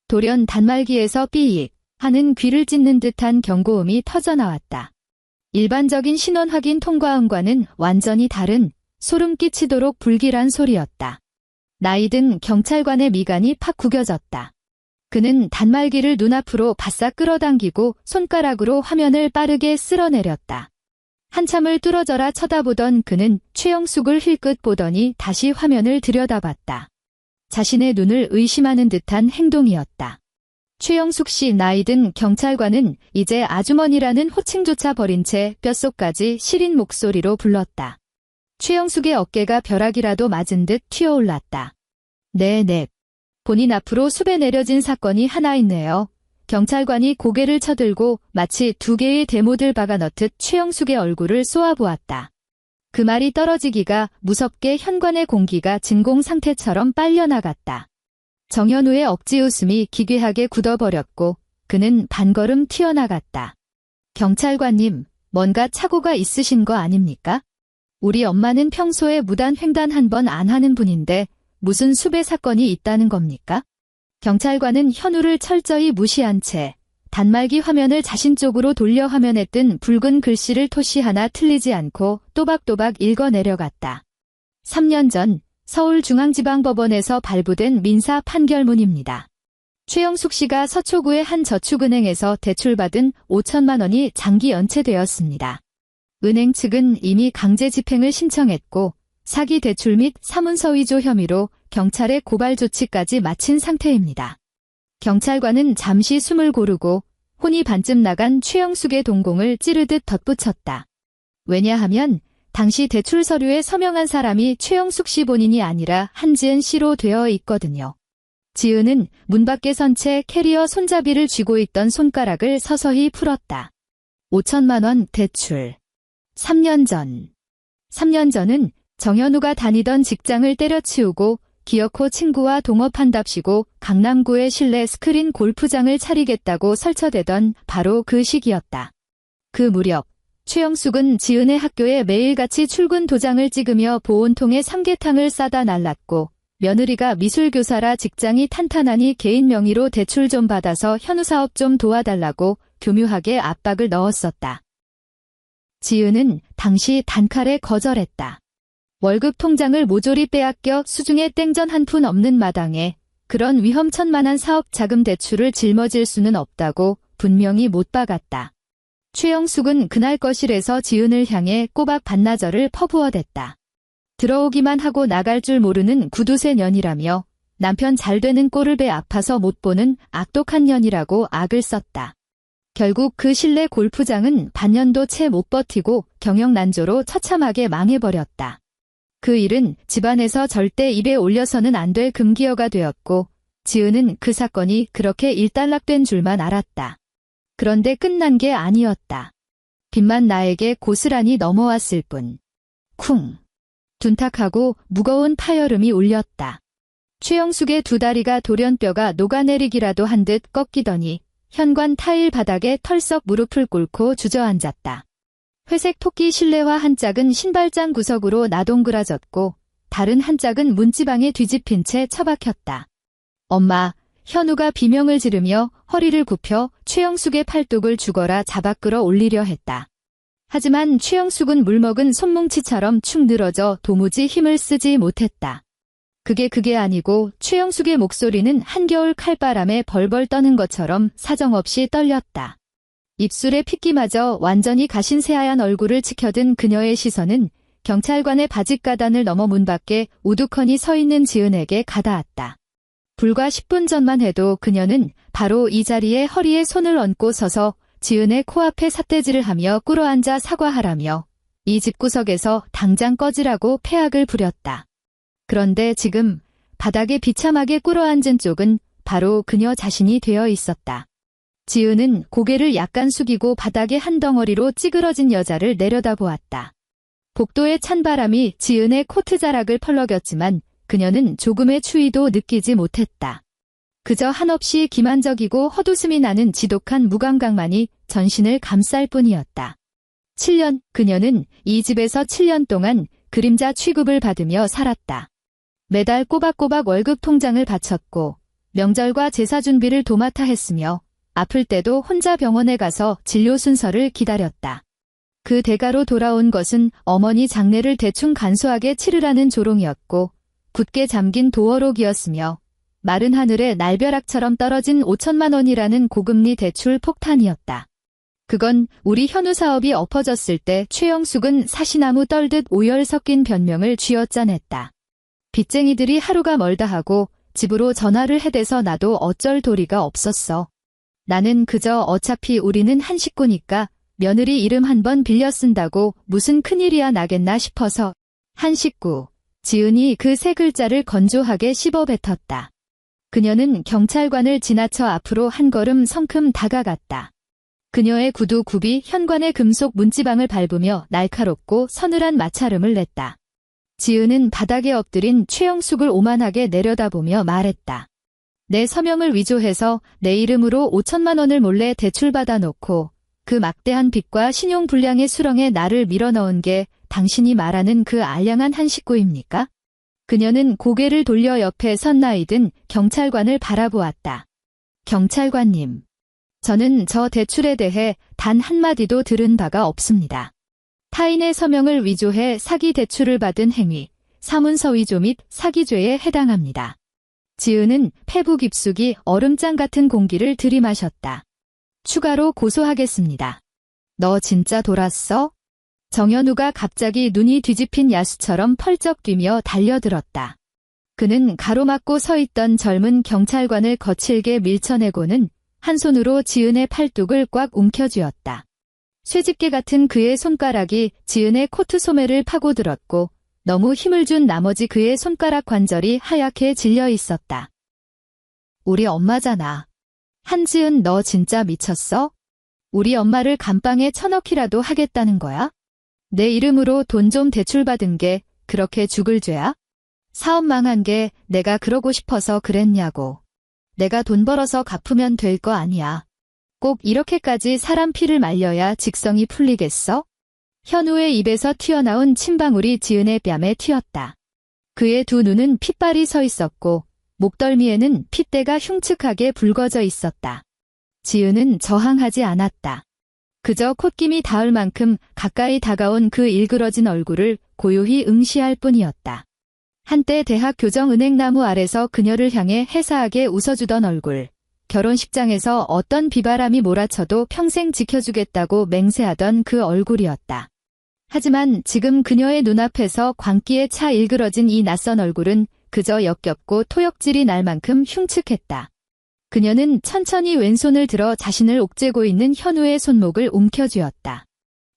돌연 단말기에서 삐익 하는 귀를 찢는 듯한 경고음이 터져나왔다. 일반적인 신원 확인 통과음과는 완전히 다른 소름 끼치도록 불길한 소리였다. 나이든 경찰관의 미간이 팍 구겨졌다. 그는 단말기를 눈앞으로 바싹 끌어당기고 손가락으로 화면을 빠르게 쓸어내렸다. 한참을 뚫어져라 쳐다보던 그는 최영숙을 힐끗 보더니 다시 화면을 들여다봤다. 자신의 눈을 의심하는 듯한 행동이었다. 최영숙 씨 나이든 경찰관은 이제 아주머니라는 호칭조차 버린 채 뼛속까지 시린 목소리로 불렀다. 최영숙의 어깨가 벼락이라도 맞은 듯 튀어올랐다. 네네. 본인 앞으로 숲에 내려진 사건이 하나 있네요. 경찰관이 고개를 쳐들고 마치 두 개의 대못을 박아넣듯 최영숙의 얼굴을 쏘아보았다. 그 말이 떨어지기가 무섭게 현관의 공기가 진공 상태처럼 빨려나갔다. 정현우의 억지 웃음이 기괴하게 굳어버렸고 그는 반걸음 튀어나갔다. 경찰관님, 뭔가 착오가 있으신 거 아닙니까? 우리 엄마는 평소에 무단 횡단 한 번 안 하는 분인데 무슨 숲에 사건이 있다는 겁니까? 경찰관은 현우를 철저히 무시한 채 단말기 화면을 자신 쪽으로 돌려 화면에 뜬 붉은 글씨를 토시 하나 틀리지 않고 또박또박 읽어 내려갔다. 3년 전 서울중앙지방법원에서 발부된 민사 판결문입니다. 최영숙 씨가 서초구의 한 저축은행에서 대출받은 5천만 원이 장기 연체되었습니다. 은행 측은 이미 강제 집행을 신청했고 사기 대출 및 사문서 위조 혐의로 경찰에 고발 조치까지 마친 상태입니다. 경찰관은 잠시 숨을 고르고 혼이 반쯤 나간 최영숙의 동공을 찌르듯 덧붙였다. 왜냐하면 당시 대출 서류에 서명한 사람이 최영숙 씨 본인이 아니라 한지은 씨로 되어 있거든요. 지은은 문 밖에 선 채 캐리어 손잡이를 쥐고 있던 손가락을 서서히 풀었다. 5천만 원 대출. 3년 전은 정현우가 다니던 직장을 때려치우고 기어코 친구와 동업한답시고 강남구의 실내 스크린 골프장을 차리겠다고 설쳐대던 바로 그 시기였다. 그 무렵 최영숙은 지은의 학교에 매일같이 출근 도장을 찍으며 보온통에 삼계탕을 싸다 날랐고 며느리가 미술교사라 직장이 탄탄하니 개인 명의로 대출 좀 받아서 현우 사업 좀 도와달라고 교묘하게 압박을 넣었었다. 지은은 당시 단칼에 거절했다. 월급 통장을 모조리 빼앗겨 수중에 땡전 한 푼 없는 마당에 그런 위험천만한 사업 자금 대출을 짊어질 수는 없다고 분명히 못 박았다. 최영숙은 그날 거실에서 지은을 향해 꼬박 반나절을 퍼부어댔다. 들어오기만 하고 나갈 줄 모르는 구두쇠 년이라며 남편 잘되는 꼴을 배 아파서 못 보는 악독한 년이라고 악을 썼다. 결국 그 실내 골프장은 반년도 채 못 버티고 경영 난조로 처참하게 망해버렸다. 그 일은 집안에서 절대 입에 올려서는 안 될 금기어가 되었고 지은은 그 사건이 그렇게 일단락된 줄만 알았다. 그런데 끝난 게 아니었다. 빚만 나에게 고스란히 넘어왔을 뿐. 쿵. 둔탁하고 무거운 파열음이 울렸다. 최영숙의 두 다리가 돌연뼈가 녹아내리기라도 한 듯 꺾이더니 현관 타일 바닥에 털썩 무릎을 꿇고 주저앉았다. 회색 토끼 실내화 한 짝은 신발장 구석으로 나동그라졌고 다른 한 짝은 문지방에 뒤집힌 채 처박혔다. 엄마, 현우가 비명을 지르며 허리를 굽혀 최영숙의 팔뚝을 죽어라 잡아 끌어 올리려 했다. 하지만 최영숙은 물먹은 손뭉치처럼 축 늘어져 도무지 힘을 쓰지 못했다. 그게 아니고 최영숙의 목소리는 한겨울 칼바람에 벌벌 떠는 것처럼 사정없이 떨렸다. 입술에 핏기마저 완전히 가신 새하얀 얼굴을 치켜든 그녀의 시선은 경찰관의 바짓가단을 넘어 문 밖에 우두커니 서 있는 지은에게 가닿았다. 불과 10분 전만 해도 그녀는 바로 이 자리에 허리에 손을 얹고 서서 지은의 코앞에 삿대질을 하며 꿇어앉아 사과하라며 이 집구석에서 당장 꺼지라고 패악을 부렸다. 그런데 지금 바닥에 비참하게 꿇어앉은 쪽은 바로 그녀 자신이 되어 있었다. 지은은 고개를 약간 숙이고 바닥에 한 덩어리로 찌그러진 여자를 내려다보았다. 복도의 찬바람이 지은의 코트 자락을 펄럭였지만 그녀는 조금의 추위도 느끼지 못했다. 그저 한없이 기만적이고 헛웃음이 나는 지독한 무감각만이 전신을 감쌀 뿐이었다. 7년, 그녀는 이 집에서 7년 동안 그림자 취급을 받으며 살았다. 매달 꼬박꼬박 월급 통장을 바쳤고 명절과 제사 준비를 도맡아 했으며 아플 때도 혼자 병원에 가서 진료 순서를 기다렸다. 그 대가로 돌아온 것은 어머니 장례를 대충 간소하게 치르라는 조롱이었고 굳게 잠긴 도어록이었으며 마른 하늘에 날벼락처럼 떨어진 5천만 원이라는 고금리 대출 폭탄이었다. 그건 우리 현우 사업이 엎어졌을 때 최영숙은 사시나무 떨듯 오열 섞인 변명을 쥐어짜냈다. 빚쟁이들이 하루가 멀다 하고 집으로 전화를 해대서 나도 어쩔 도리가 없었어. 나는 그저 어차피 우리는 한 식구니까 며느리 이름 한 번 빌려 쓴다고 무슨 큰일이야 나겠나 싶어서 한 식구, 지은이 그 세 글자를 건조하게 씹어뱉었다. 그녀는 경찰관을 지나쳐 앞으로 한 걸음 성큼 다가갔다. 그녀의 구두 굽이 현관의 금속 문지방을 밟으며 날카롭고 서늘한 마찰음을 냈다. 지은은 바닥에 엎드린 최영숙을 오만하게 내려다보며 말했다. 내 서명을 위조해서 내 이름으로 5천만 원을 몰래 대출받아 놓고 그 막대한 빚과 신용불량의 수렁에 나를 밀어넣은 게 당신이 말하는 그 알량한 한 식구입니까? 그녀는 고개를 돌려 옆에 선 나이든 경찰관을 바라보았다. 경찰관님, 저는 저 대출에 대해 단 한마디도 들은 바가 없습니다. 타인의 서명을 위조해 사기 대출을 받은 행위, 사문서 위조 및 사기죄에 해당합니다. 지은은 폐부 깊숙이 얼음장 같은 공기를 들이마셨다. 추가로 고소하겠습니다. 너 진짜 돌았어? 정현우가 갑자기 눈이 뒤집힌 야수처럼 펄쩍 뛰며 달려들었다. 그는 가로막고 서 있던 젊은 경찰관을 거칠게 밀쳐내고는 한 손으로 지은의 팔뚝을 꽉 움켜쥐었다. 쇠집게 같은 그의 손가락이 지은의 코트 소매를 파고들었고 너무 힘을 준 나머지 그의 손가락 관절이 하얗게 질려 있었다. 우리 엄마잖아. 한지은 너 진짜 미쳤어? 우리 엄마를 감방에 쳐넣기라도 하겠다는 거야? 내 이름으로 돈 좀 대출받은 게 그렇게 죽을 죄야? 사업 망한 게 내가 그러고 싶어서 그랬냐고. 내가 돈 벌어서 갚으면 될 거 아니야. 꼭 이렇게까지 사람 피를 말려야 직성이 풀리겠어? 현우의 입에서 튀어나온 침방울이 지은의 뺨에 튀었다. 그의 두 눈은 핏발이 서 있었고 목덜미에는 핏대가 흉측하게 붉어져 있었다. 지은은 저항하지 않았다. 그저 콧김이 닿을 만큼 가까이 다가온 그 일그러진 얼굴을 고요히 응시할 뿐이었다. 한때 대학 교정은행나무 아래서 그녀를 향해 해사하게 웃어주던 얼굴, 결혼식장에서 어떤 비바람이 몰아쳐도 평생 지켜주겠다고 맹세하던 그 얼굴이었다. 하지만 지금 그녀의 눈앞에서 광기에 차 일그러진 이 낯선 얼굴은 그저 역겹고 토역질이 날 만큼 흉측했다. 그녀는 천천히 왼손을 들어 자신을 옥죄고 있는 현우의 손목을 움켜쥐었다.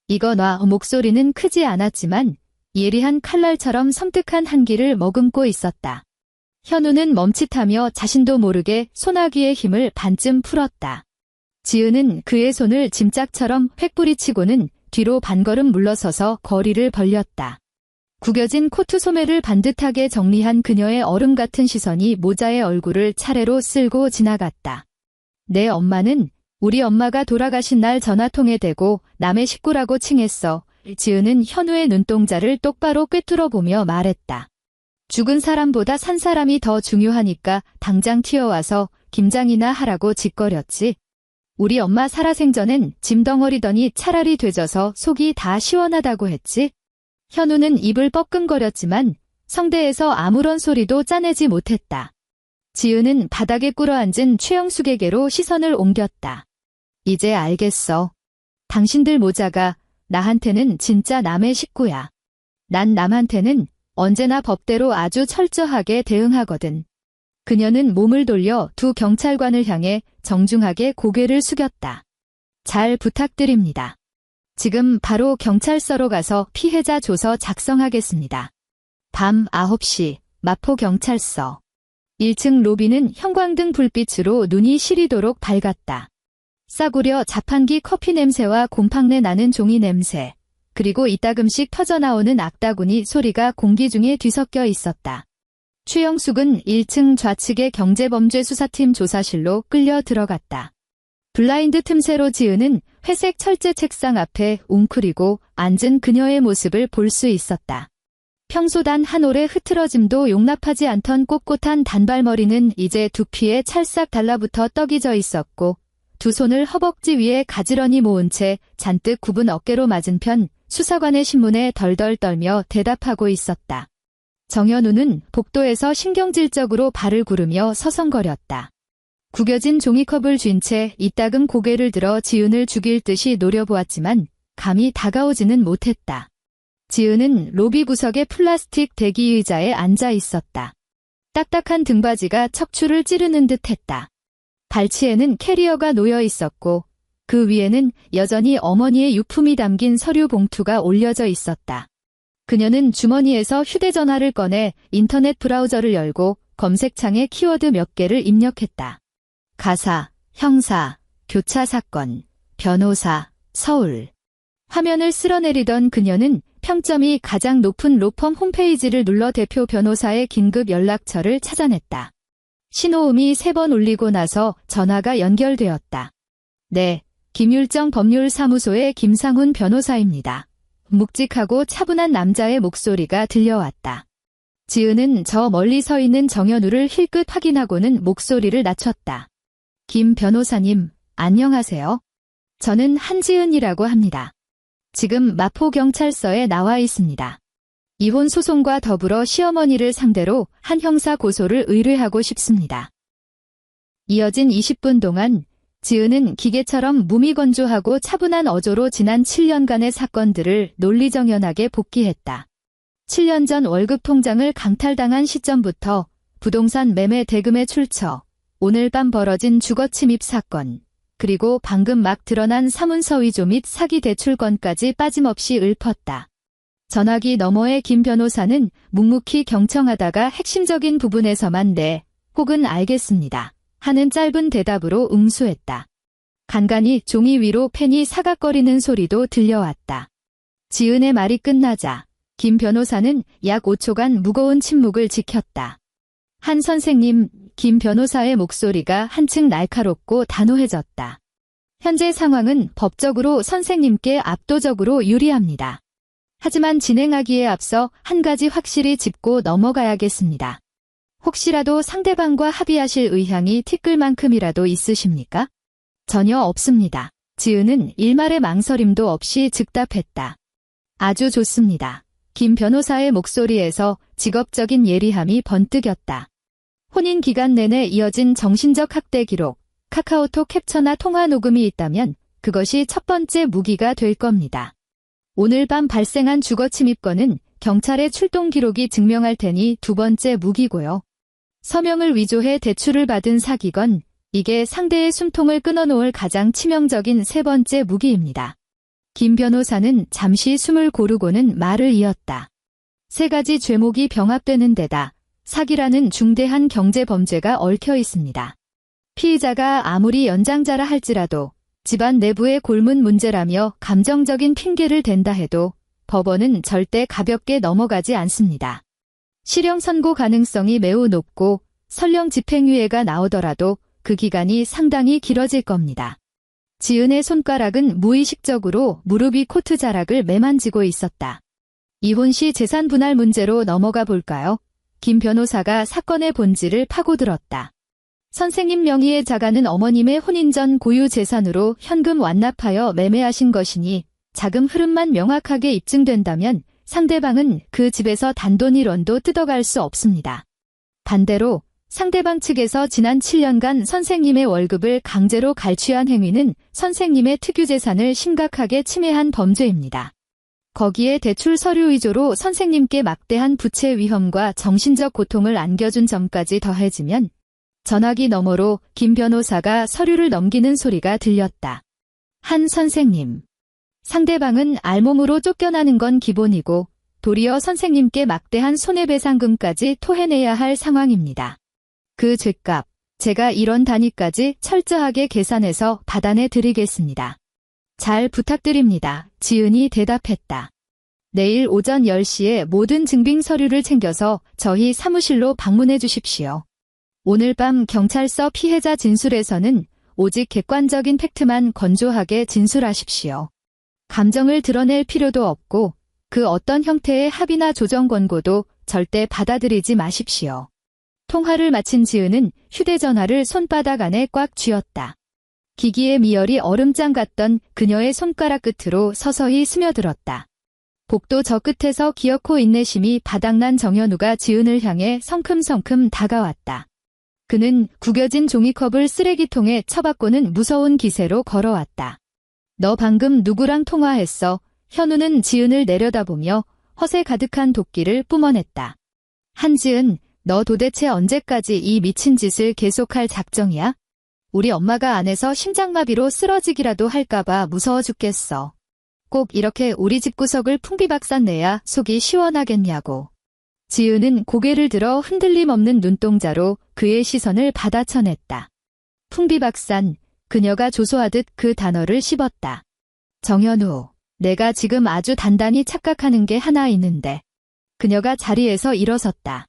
이거 놔. 목소리는 크지 않았지만 예리한 칼날처럼 섬뜩한 한기를 머금고 있었다. 현우는 멈칫하며 자신도 모르게 소나기의 힘을 반쯤 풀었다. 지은은 그의 손을 짐짝처럼 획부리치고는 뒤로 반걸음 물러서서 거리를 벌렸다. 구겨진 코트 소매를 반듯하게 정리한 그녀의 얼음 같은 시선이 모자의 얼굴을 차례로 쓸고 지나갔다. 내 엄마는 우리 엄마가 돌아가신 날 전화통에 대고 남의 식구라고 칭했어. 지은은 현우의 눈동자를 똑바로 꿰뚫어보며 말했다. 죽은 사람보다 산 사람이 더 중요하니까 당장 튀어와서 김장이나 하라고 짓거렸지. 우리 엄마 살아생전엔 짐덩어리더니 차라리 되져서 속이 다 시원하다고 했지. 현우는 입을 뻐끔거렸지만 성대에서 아무런 소리도 짜내지 못했다. 지은은 바닥에 꿇어앉은 최영숙에게로 시선을 옮겼다. 이제 알겠어. 당신들 모자가 나한테는 진짜 남의 식구야. 난 남한테는 언제나 법대로 아주 철저하게 대응하거든. 그녀는 몸을 돌려 두 경찰관을 향해 정중하게 고개를 숙였다. 잘 부탁드립니다. 지금 바로 경찰서로 가서 피해자 조서 작성하겠습니다. 밤 9시 마포경찰서. 1층 로비는 형광등 불빛으로 눈이 시리도록 밝았다. 싸구려 자판기 커피 냄새와 곰팡내 나는 종이 냄새, 그리고 이따금씩 터져나오는 악다구니 소리가 공기 중에 뒤섞여 있었다. 최영숙은 1층 좌측의 경제범죄수사팀 조사실로 끌려 들어갔다. 블라인드 틈새로 지은은 회색 철제 책상 앞에 웅크리고 앉은 그녀의 모습을 볼 수 있었다. 평소 단 한 올의 흐트러짐도 용납하지 않던 꼿꼿한 단발머리는 이제 두피에 찰싹 달라붙어 떡이 져 있었고 두 손을 허벅지 위에 가지런히 모은 채 잔뜩 굽은 어깨로 맞은편 수사관의 신문에 덜덜 떨며 대답하고 있었다. 정현우는 복도에서 신경질적으로 발을 구르며 서성거렸다. 구겨진 종이컵을 쥔 채 이따금 고개를 들어 지은을 죽일 듯이 노려보았지만 감히 다가오지는 못했다. 지은은 로비 구석의 플라스틱 대기 의자에 앉아 있었다. 딱딱한 등받이가 척추를 찌르는 듯했다. 발치에는 캐리어가 놓여 있었고 그 위에는 여전히 어머니의 유품이 담긴 서류 봉투가 올려져 있었다. 그녀는 주머니에서 휴대전화를 꺼내 인터넷 브라우저를 열고 검색창에 키워드 몇 개를 입력했다. 가사, 형사, 교차 사건, 변호사, 서울. 화면을 쓸어내리던 그녀는 평점이 가장 높은 로펌 홈페이지를 눌러 대표 변호사의 긴급 연락처를 찾아냈다. 신호음이 3번 울리고 나서 전화가 연결되었다. 네, 김율정 법률사무소의 김상훈 변호사입니다. 묵직하고 차분한 남자의 목소리가 들려왔다. 지은은 저 멀리 서 있는 정현우를 힐끗 확인하고는 목소리를 낮췄다. 김 변호사님, 안녕하세요. 저는 한지은이라고 합니다. 지금 마포경찰서에 나와 있습니다. 이혼 소송과 더불어 시어머니를 상대로 한 형사 고소를 의뢰하고 싶습니다. 이어진 20분 동안 지은은 기계처럼 무미건조하고 차분한 어조로 지난 7년간의 사건들을 논리정연하게 복기했다. 7년 전 월급 통장을 강탈당한 시점부터 부동산 매매 대금의 출처, 오늘 밤 벌어진 주거침입 사건, 그리고 방금 막 드러난 사문서 위조 및 사기 대출 건까지 빠짐없이 읊었다. 전화기 너머의 김 변호사는 묵묵히 경청하다가 핵심적인 부분에서만 네, 혹은 알겠습니다 하는 짧은 대답으로 응수했다. 간간히 종이 위로 펜이 사각거리는 소리도 들려왔다. 지은의 말이 끝나자 김 변호사는 약 5초간 무거운 침묵을 지켰다. 한 선생님, 김 변호사의 목소리가 한층 날카롭고 단호해졌다. 현재 상황은 법적으로 선생님께 압도적으로 유리합니다. 하지만 진행하기에 앞서 한 가지 확실히 짚고 넘어가야겠습니다. 혹시라도 상대방과 합의하실 의향이 티끌만큼이라도 있으십니까? 전혀 없습니다. 지은은 일말의 망설임도 없이 즉답했다. 아주 좋습니다. 김 변호사의 목소리에서 직업적인 예리함이 번뜩였다. 혼인 기간 내내 이어진 정신적 학대 기록, 카카오톡 캡처나 통화 녹음이 있다면 그것이 첫 번째 무기가 될 겁니다. 오늘 밤 발생한 주거침입건은 경찰의 출동 기록이 증명할 테니 두 번째 무기고요. 서명을 위조해 대출을 받은 사기건, 이게 상대의 숨통을 끊어놓을 가장 치명적인 세 번째 무기입니다. 김 변호사는 잠시 숨을 고르고는 말을 이었다. 세 가지 죄목이 병합되는 데다 사기라는 중대한 경제범죄가 얽혀 있습니다. 피의자가 아무리 연장자라 할지라도 집안 내부의 골문 문제라며 감정적인 핑계를 댄다 해도 법원은 절대 가볍게 넘어가지 않습니다. 실형 선고 가능성이 매우 높고 설령 집행유예가 나오더라도 그 기간이 상당히 길어질 겁니다. 지은의 손가락은 무의식적으로 무릎 위 코트 자락을 매만지고 있었다. 이혼 시 재산 분할 문제로 넘어가 볼까요? 김 변호사가 사건의 본질을 파고들었다. 선생님 명의의 자가는 어머님의 혼인 전 고유 재산으로 현금 완납하여 매매하신 것이니 자금 흐름만 명확하게 입증된다면 상대방은 그 집에서 단돈 1원도 뜯어갈 수 없습니다. 반대로 상대방 측에서 지난 7년간 선생님의 월급을 강제로 갈취한 행위는 선생님의 특유재산을 심각하게 침해한 범죄입니다. 거기에 대출 서류 위조로 선생님께 막대한 부채 위험과 정신적 고통을 안겨준 점까지 더해지면 전화기 너머로 김 변호사가 서류를 넘기는 소리가 들렸다. 한 선생님. 상대방은 알몸으로 쫓겨나는 건 기본이고 도리어 선생님께 막대한 손해배상금까지 토해내야 할 상황입니다. 그 죗값, 제가 이런 단위까지 철저하게 계산해서 받아내 드리겠습니다. 잘 부탁드립니다. 지은이 대답했다. 내일 오전 10시에 모든 증빙 서류를 챙겨서 저희 사무실로 방문해 주십시오. 오늘 밤 경찰서 피해자 진술에서는 오직 객관적인 팩트만 건조하게 진술하십시오. 감정을 드러낼 필요도 없고 그 어떤 형태의 합의나 조정 권고도 절대 받아들이지 마십시오. 통화를 마친 지은은 휴대전화를 손바닥 안에 꽉 쥐었다. 기기의 미열이 얼음장 같던 그녀의 손가락 끝으로 서서히 스며들었다. 복도 저 끝에서 기어코 인내심이 바닥난 정현우가 지은을 향해 성큼성큼 다가왔다. 그는 구겨진 종이컵을 쓰레기통에 쳐박고는 무서운 기세로 걸어왔다. 너 방금 누구랑 통화했어? 현우는 지은을 내려다보며 허세 가득한 도끼를 뿜어냈다. 한지은, 너 도대체 언제까지 이 미친 짓을 계속할 작정이야? 우리 엄마가 안에서 심장마비로 쓰러지기라도 할까봐 무서워 죽겠어. 꼭 이렇게 우리 집구석을 풍비박산 내야 속이 시원하겠냐고. 지은은 고개를 들어 흔들림 없는 눈동자로 그의 시선을 받아쳐냈다. 풍비박산, 그녀가 조소하듯 그 단어를 씹었다. 정현우, 내가 지금 아주 단단히 착각하는 게 하나 있는데. 그녀가 자리에서 일어섰다.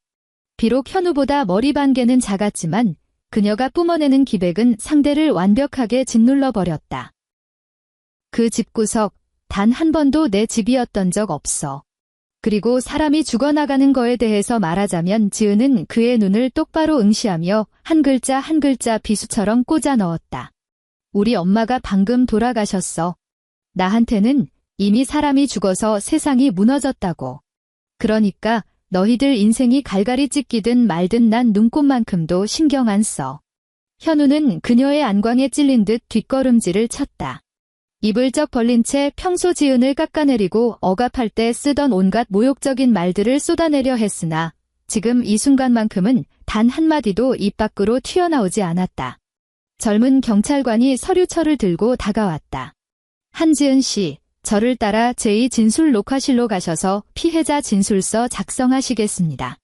비록 현우보다 머리 반 개는 작았지만 그녀가 뿜어내는 기백은 상대를 완벽하게 짓눌러버렸다. 그 집구석, 단 한 번도 내 집이었던 적 없어. 그리고 사람이 죽어나가는 거에 대해서 말하자면 지은은 그의 눈을 똑바로 응시하며 한 글자 한 글자 비수처럼 꽂아 넣었다. 우리 엄마가 방금 돌아가셨어. 나한테는 이미 사람이 죽어서 세상이 무너졌다고. 그러니까 너희들 인생이 갈갈이 찢기든 말든 난 눈곱만큼도 신경 안 써. 현우는 그녀의 안광에 찔린 듯 뒷걸음질을 쳤다. 입을 쩍 벌린 채 평소 지은을 깎아내리고 억압할 때 쓰던 온갖 모욕적인 말들을 쏟아내려 했으나 지금 이 순간만큼은 단 한마디도 입 밖으로 튀어나오지 않았다. 젊은 경찰관이 서류철을 들고 다가왔다. 한지은 씨, 저를 따라 제2진술 녹화실로 가셔서 피해자 진술서 작성하시겠습니다.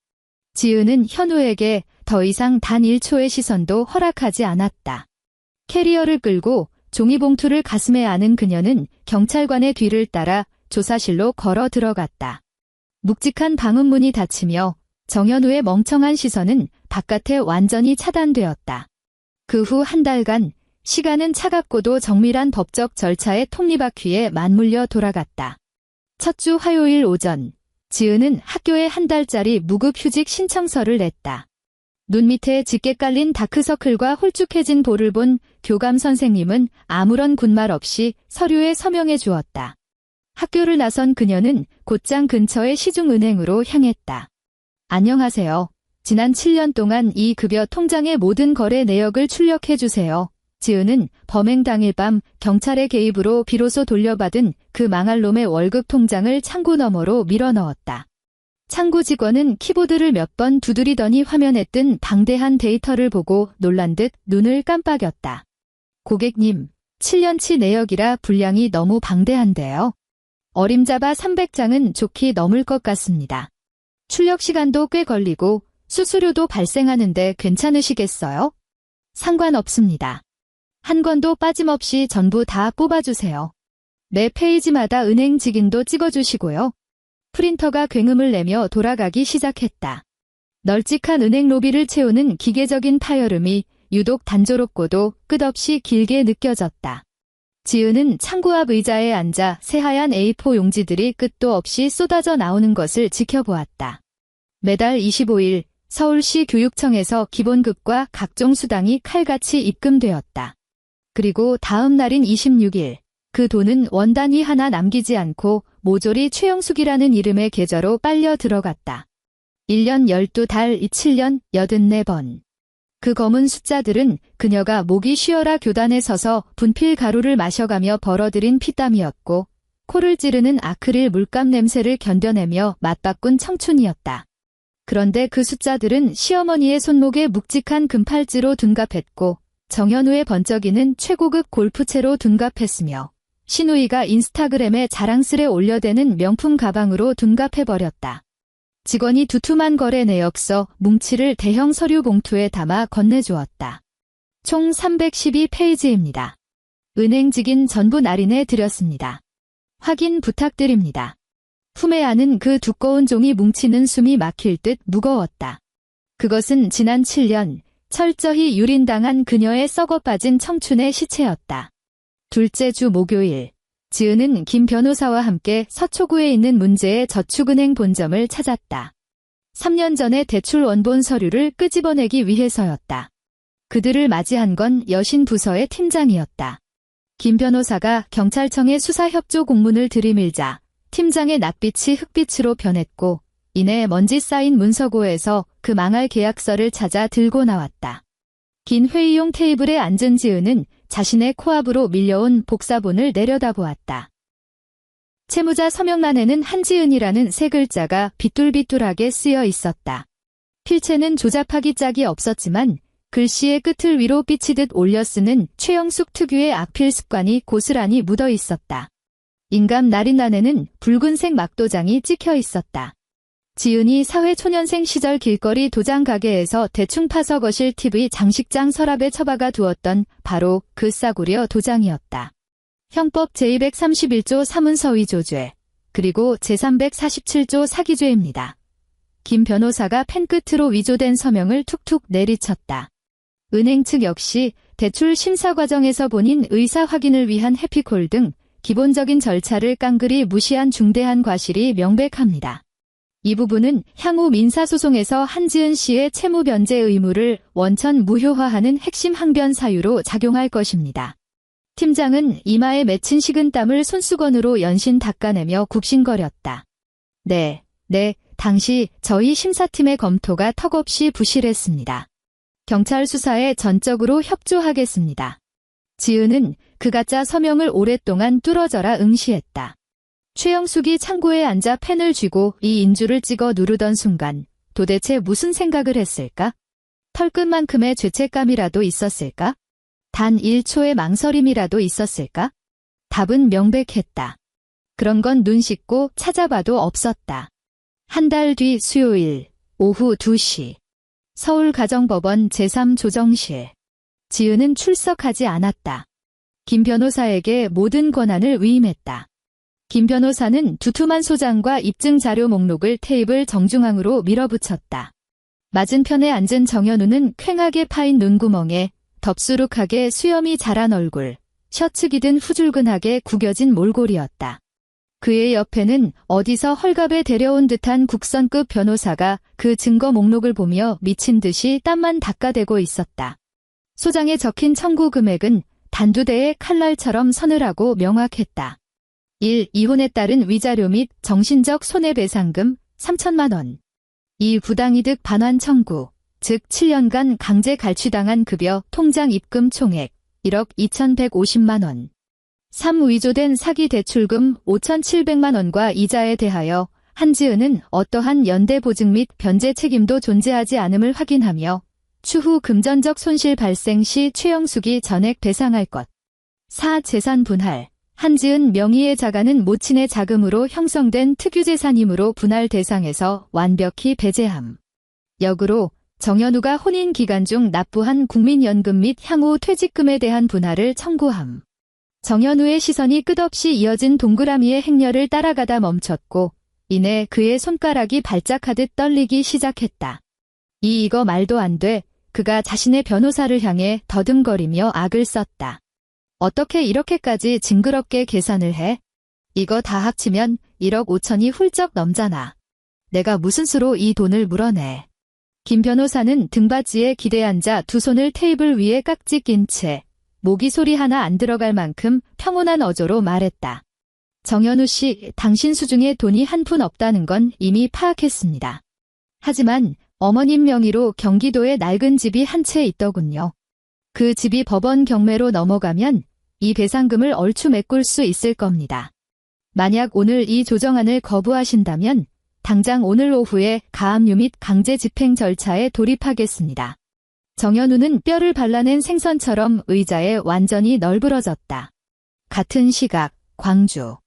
지은은 현우에게 더 이상 단 1초의 시선도 허락하지 않았다. 캐리어를 끌고 종이봉투를 가슴에 안은 그녀는 경찰관의 뒤를 따라 조사실로 걸어 들어갔다. 묵직한 방음문이 닫히며 정현우의 멍청한 시선은 바깥에 완전히 차단되었다. 그 후 한 달간 시간은 차갑고도 정밀한 법적 절차의 톱니바퀴에 맞물려 돌아갔다. 첫 주 화요일 오전, 지은은 학교에 한 달짜리 무급휴직 신청서를 냈다. 눈 밑에 짙게 깔린 다크서클과 홀쭉해진 볼을 본 교감 선생님은 아무런 군말 없이 서류에 서명해 주었다. 학교를 나선 그녀는 곧장 근처의 시중은행으로 향했다. 안녕하세요. 지난 7년 동안 이 급여 통장의 모든 거래 내역을 출력해 주세요. 지은은 범행 당일 밤 경찰의 개입으로 비로소 돌려받은 그 망할 놈의 월급 통장을 창구 너머로 밀어넣었다. 창구 직원은 키보드를 몇 번 두드리더니 화면에 뜬 방대한 데이터를 보고 놀란 듯 눈을 깜빡였다. 고객님, 7년치 내역이라 분량이 너무 방대한데요. 어림잡아 300장은 좋게 넘을 것 같습니다. 출력 시간도 꽤 걸리고 수수료도 발생하는데 괜찮으시겠어요? 상관없습니다. 한 건도 빠짐없이 전부 다 뽑아주세요. 매 페이지마다 은행 직인도 찍어주시고요. 프린터가 굉음을 내며 돌아가기 시작했다. 널찍한 은행 로비를 채우는 기계적인 파열음이 유독 단조롭고도 끝없이 길게 느껴졌다. 지은은 창구 앞 의자에 앉아 새하얀 A4 용지들이 끝도 없이 쏟아져 나오는 것을 지켜보았다. 매달 25일 서울시 교육청에서 기본급과 각종 수당이 칼같이 입금되었다. 그리고 다음 날인 26일, 그 돈은 원 단위 하나 남기지 않고 모조리 최영숙이라는 이름의 계좌로 빨려 들어갔다. 1년 12달 7년 84번. 그 검은 숫자들은 그녀가 목이 쉬어라 교단에 서서 분필 가루를 마셔가며 벌어들인 피땀이었고 코를 찌르는 아크릴 물감 냄새를 견뎌내며 맞바꾼 청춘이었다. 그런데 그 숫자들은 시어머니의 손목에 묵직한 금팔찌로 둔갑했고 정현우의 번쩍이는 최고급 골프채로 둔갑했으며 신우이가 인스타그램에 자랑스레 올려대는 명품 가방으로 둔갑해버렸다. 직원이 두툼한 거래 내역서 뭉치를 대형 서류 봉투에 담아 건네주었다. 총 312페이지입니다. 은행직인 전부 날인해 드렸습니다. 확인 부탁드립니다. 품에 안은 그 두꺼운 종이 뭉치는 숨이 막힐 듯 무거웠다. 그것은 지난 7년 철저히 유린당한 그녀의 썩어 빠진 청춘의 시체였다. 둘째 주 목요일, 지은은 김 변호사와 함께 서초구에 있는 문제의 저축은행 본점을 찾았다. 3년 전에 대출 원본 서류를 끄집어내기 위해서였다. 그들을 맞이한 건 여신 부서의 팀장이었다. 김 변호사가 경찰청에 수사 협조 공문을 들이밀자 팀장의 낯빛이 흑빛으로 변했고 이내 먼지 쌓인 문서고에서 그 망할 계약서를 찾아 들고 나왔다. 긴 회의용 테이블에 앉은 지은은 자신의 코앞으로 밀려온 복사본을 내려다보았다. 채무자 서명란에는 한지은이라는 세 글자가 비뚤비뚤하게 쓰여 있었다. 필체는 조잡하기 짝이 없었지만 글씨의 끝을 위로 삐치듯 올려 쓰는 최영숙 특유의 악필 습관이 고스란히 묻어 있었다. 인감 날인란에는 붉은색 막도장이 찍혀 있었다. 지은이 사회초년생 시절 길거리 도장 가게에서 대충 파서 거실 TV 장식장 서랍에 처박아 두었던 바로 그 싸구려 도장이었다. 형법 제231조 사문서위조죄, 그리고 제347조 사기죄입니다. 김 변호사가 펜끝으로 위조된 서명을 툭툭 내리쳤다. 은행 측 역시 대출 심사 과정에서 본인 의사 확인을 위한 해피콜 등 기본적인 절차를 깡그리 무시한 중대한 과실이 명백합니다. 이 부분은 향후 민사소송에서 한지은 씨의 채무 변제 의무를 원천 무효화하는 핵심 항변 사유로 작용할 것입니다. 팀장은 이마에 맺힌 식은땀을 손수건으로 연신 닦아내며 굽신거렸다. 네, 당시 저희 심사팀의 검토가 턱없이 부실했습니다. 경찰 수사에 전적으로 협조하겠습니다. 지은은 그 가짜 서명을 오랫동안 뚫어져라 응시했다. 최영숙이 창고에 앉아 펜을 쥐고 이 인주를 찍어 누르던 순간 도대체 무슨 생각을 했을까? 털끝만큼의 죄책감이라도 있었을까? 단 1초의 망설임이라도 있었을까? 답은 명백했다. 그런 건 눈 씻고 찾아봐도 없었다. 한 달 뒤 수요일 오후 2시 서울가정법원 제3조정실. 지은은 출석하지 않았다. 김 변호사에게 모든 권한을 위임했다. 김 변호사는 두툼한 소장과 입증 자료 목록을 테이블 정중앙으로 밀어붙였다. 맞은편에 앉은 정현우는 퀭하게 파인 눈구멍에 덥수룩하게 수염이 자란 얼굴, 셔츠 기든 후줄근하게 구겨진 몰골이었다. 그의 옆에는 어디서 헐갑에 데려온 듯한 국선급 변호사가 그 증거 목록을 보며 미친 듯이 땀만 닦아대고 있었다. 소장에 적힌 청구 금액은 단두대의 칼날처럼 서늘하고 명확했다. 1. 이혼에 따른 위자료 및 정신적 손해배상금 3천만 원. 2. 부당이득 반환 청구, 즉 7년간 강제 갈취당한 급여 통장 입금 총액 1억 2,150만 원. 3. 위조된 사기 대출금 5,700만 원과 이자에 대하여 한지은은 어떠한 연대보증 및 변제 책임도 존재하지 않음을 확인하며 추후 금전적 손실 발생 시 최영숙이 전액 배상할 것. 4. 재산 분할. 한지은 명의의 자가는 모친의 자금으로 형성된 특유재산이므로 분할 대상에서 완벽히 배제함. 역으로 정현우가 혼인 기간 중 납부한 국민연금 및 향후 퇴직금에 대한 분할을 청구함. 정현우의 시선이 끝없이 이어진 동그라미의 행렬을 따라가다 멈췄고 이내 그의 손가락이 발작하듯 떨리기 시작했다. 이거 말도 안 돼. 그가 자신의 변호사를 향해 더듬거리며 악을 썼다. 어떻게 이렇게까지 징그럽게 계산을 해? 이거 다 합치면 1억 5천이 훌쩍 넘잖아. 내가 무슨 수로 이 돈을 물어내. 김 변호사는 등받이에 기대앉아 두 손을 테이블 위에 깍지 낀 채 모기 소리 하나 안 들어갈 만큼 평온한 어조로 말했다. 정현우 씨, 당신 수중에 돈이 한 푼 없다는 건 이미 파악했습니다. 하지만 어머님 명의로 경기도에 낡은 집이 한 채 있더군요. 그 집이 법원 경매로 넘어가면 이 배상금을 얼추 메꿀 수 있을 겁니다. 만약 오늘 이 조정안을 거부하신다면 당장 오늘 오후에 가압류 및 강제 집행 절차에 돌입하겠습니다. 정현우는 뼈를 발라낸 생선처럼 의자에 완전히 널브러졌다. 같은 시각, 광주.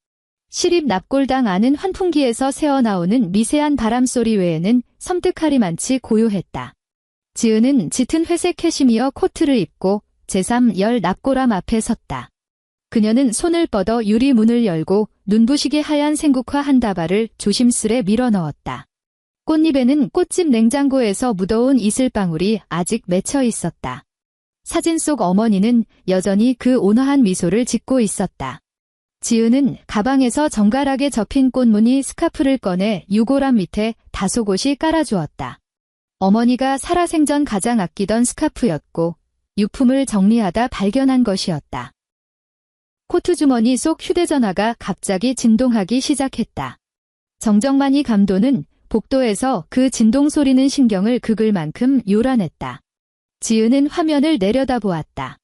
시립 납골당 안은 환풍기에서 새어나오는 미세한 바람소리 외에는 섬뜩하리만치 고요했다. 지은은 짙은 회색 캐시미어 코트를 입고 제3열 납골함 앞에 섰다. 그녀는 손을 뻗어 유리문을 열고 눈부시게 하얀 생국화 한 다발을 조심스레 밀어 넣었다. 꽃잎에는 꽃집 냉장고에서 묻어온 이슬방울이 아직 맺혀 있었다. 사진 속 어머니는 여전히 그 온화한 미소를 짓고 있었다. 지은은 가방에서 정갈하게 접힌 꽃무늬 스카프를 꺼내 유골함 밑에 다소곳이 깔아주었다. 어머니가 살아생전 가장 아끼던 스카프였고 유품을 정리하다 발견한 것이었다. 코트 주머니 속 휴대전화가 갑자기 진동하기 시작했다. 정정만이 감도는 복도에서 그 진동 소리는 신경을 긁을 만큼 요란했다. 지은은 화면을 내려다보았다.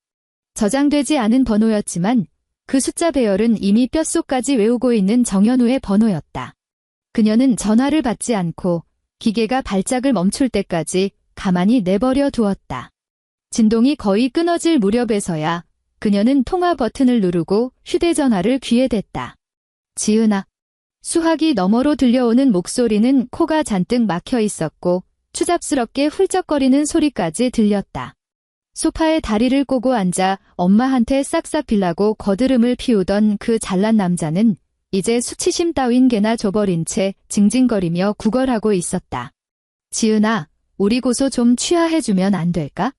저장되지 않은 번호였지만 그 숫자 배열은 이미 뼛속까지 외우고 있는 정현우의 번호였다. 그녀는 전화를 받지 않고 기계가 발작을 멈출 때까지 가만히 내버려 두었다. 진동이 거의 끊어질 무렵에서야 그녀는 통화 버튼을 누르고 휴대전화를 귀에 댔다. 지은아. 수화기 너머로 들려오는 목소리는 코가 잔뜩 막혀 있었고 추잡스럽게 훌쩍거리는 소리까지 들렸다. 소파에 다리를 꼬고 앉아 엄마한테 싹싹 빌라고 거드름을 피우던 그 잘난 남자는 이제 수치심 따윈 개나 줘버린 채 징징거리며 구걸하고 있었다. 지은아, 우리 고소 좀 취하해주면 안 될까?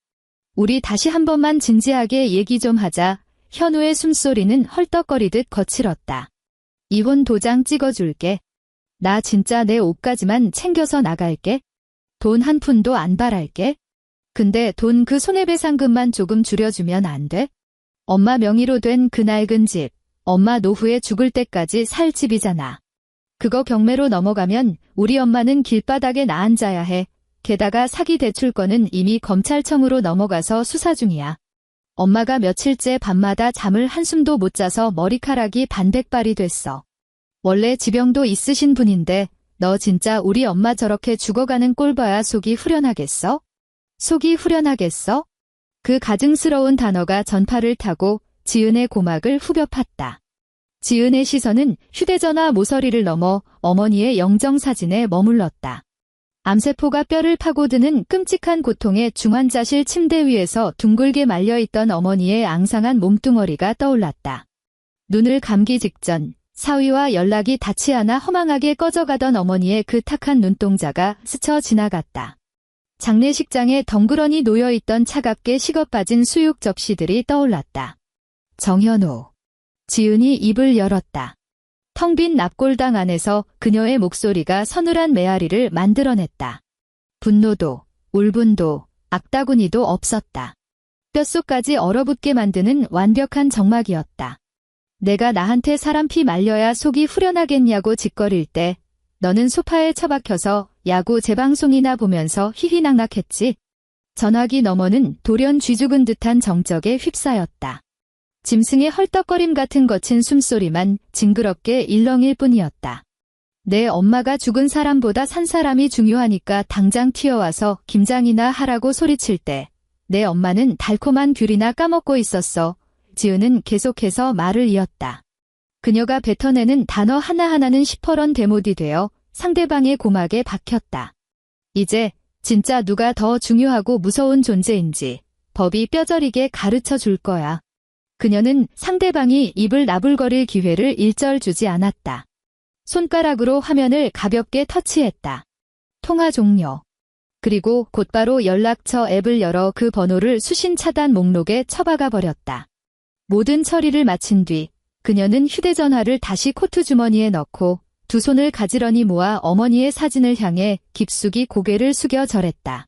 우리 다시 한 번만 진지하게 얘기 좀 하자. 현우의 숨소리는 헐떡거리듯 거칠었다. 이혼 도장 찍어줄게. 나 진짜 내 옷까지만 챙겨서 나갈게. 돈 한 푼도 안 바랄게. 근데 돈 그 손해배 상금만 조금 줄여주면 안 돼? 엄마 명의로 된 그 낡은 집, 엄마 노후에 죽을 때까지 살 집이잖아. 그거 경매로 넘어가면 우리 엄마는 길바닥에 나앉아야 해. 게다가 사기 대출건은 이미 검찰청으로 넘어가서 수사 중이야. 엄마가 며칠째 밤마다 잠을 한숨도 못 자서 머리카락이 반백발이 됐어. 원래 지병도 있으신 분인데 너 진짜 우리 엄마 저렇게 죽어가는 꼴 봐야 속이 후련하겠어? 속이 후련하겠어? 그 가증스러운 단어가 전파를 타고 지은의 고막을 후벼 팠다. 지은의 시선은 휴대전화 모서리를 넘어 어머니의 영정사진에 머물렀다. 암세포가 뼈를 파고드는 끔찍한 고통에 중환자실 침대 위에서 둥글게 말려있던 어머니의 앙상한 몸뚱어리가 떠올랐다. 눈을 감기 직전 사위와 연락이 닿지 않아 허망하게 꺼져가던 어머니의 그 탁한 눈동자가 스쳐 지나갔다. 장례식장에 덩그러니 놓여있던 차갑게 식어빠진 수육 접시들이 떠올랐다. 정현우. 지은이 입을 열었다. 텅 빈 납골당 안에서 그녀의 목소리가 서늘한 메아리를 만들어냈다. 분노도, 울분도, 악다구니도 없었다. 뼛속까지 얼어붙게 만드는 완벽한 정막이었다. 내가 나한테 사람 피 말려야 속이 후련하겠냐고 짓거릴 때 너는 소파에 처박혀서 야구 재방송이나 보면서 희희낙낙했지. 전화기 너머는 돌연 쥐죽은 듯한 정적에 휩싸였다. 짐승의 헐떡거림 같은 거친 숨소리만 징그럽게 일렁일 뿐이었다. 내 엄마가 죽은 사람보다 산 사람이 중요하니까 당장 튀어와서 김장이나 하라고 소리칠 때 내 엄마는 달콤한 귤이나 까먹고 있었어. 지은은 계속해서 말을 이었다. 그녀가 뱉어내는 단어 하나하나는 시퍼런 대못이 되어 상대방의 고막에 박혔다. 이제 진짜 누가 더 중요하고 무서운 존재인지 법이 뼈저리게 가르쳐 줄 거야. 그녀는 상대방이 입을 나불거릴 기회를 일절 주지 않았다. 손가락으로 화면을 가볍게 터치했다. 통화 종료. 그리고 곧바로 연락처 앱을 열어 그 번호를 수신 차단 목록에 처박아 버렸다. 모든 처리를 마친 뒤 그녀는 휴대전화를 다시 코트 주머니에 넣고 두 손을 가지런히 모아 어머니의 사진을 향해 깊숙이 고개를 숙여 절했다.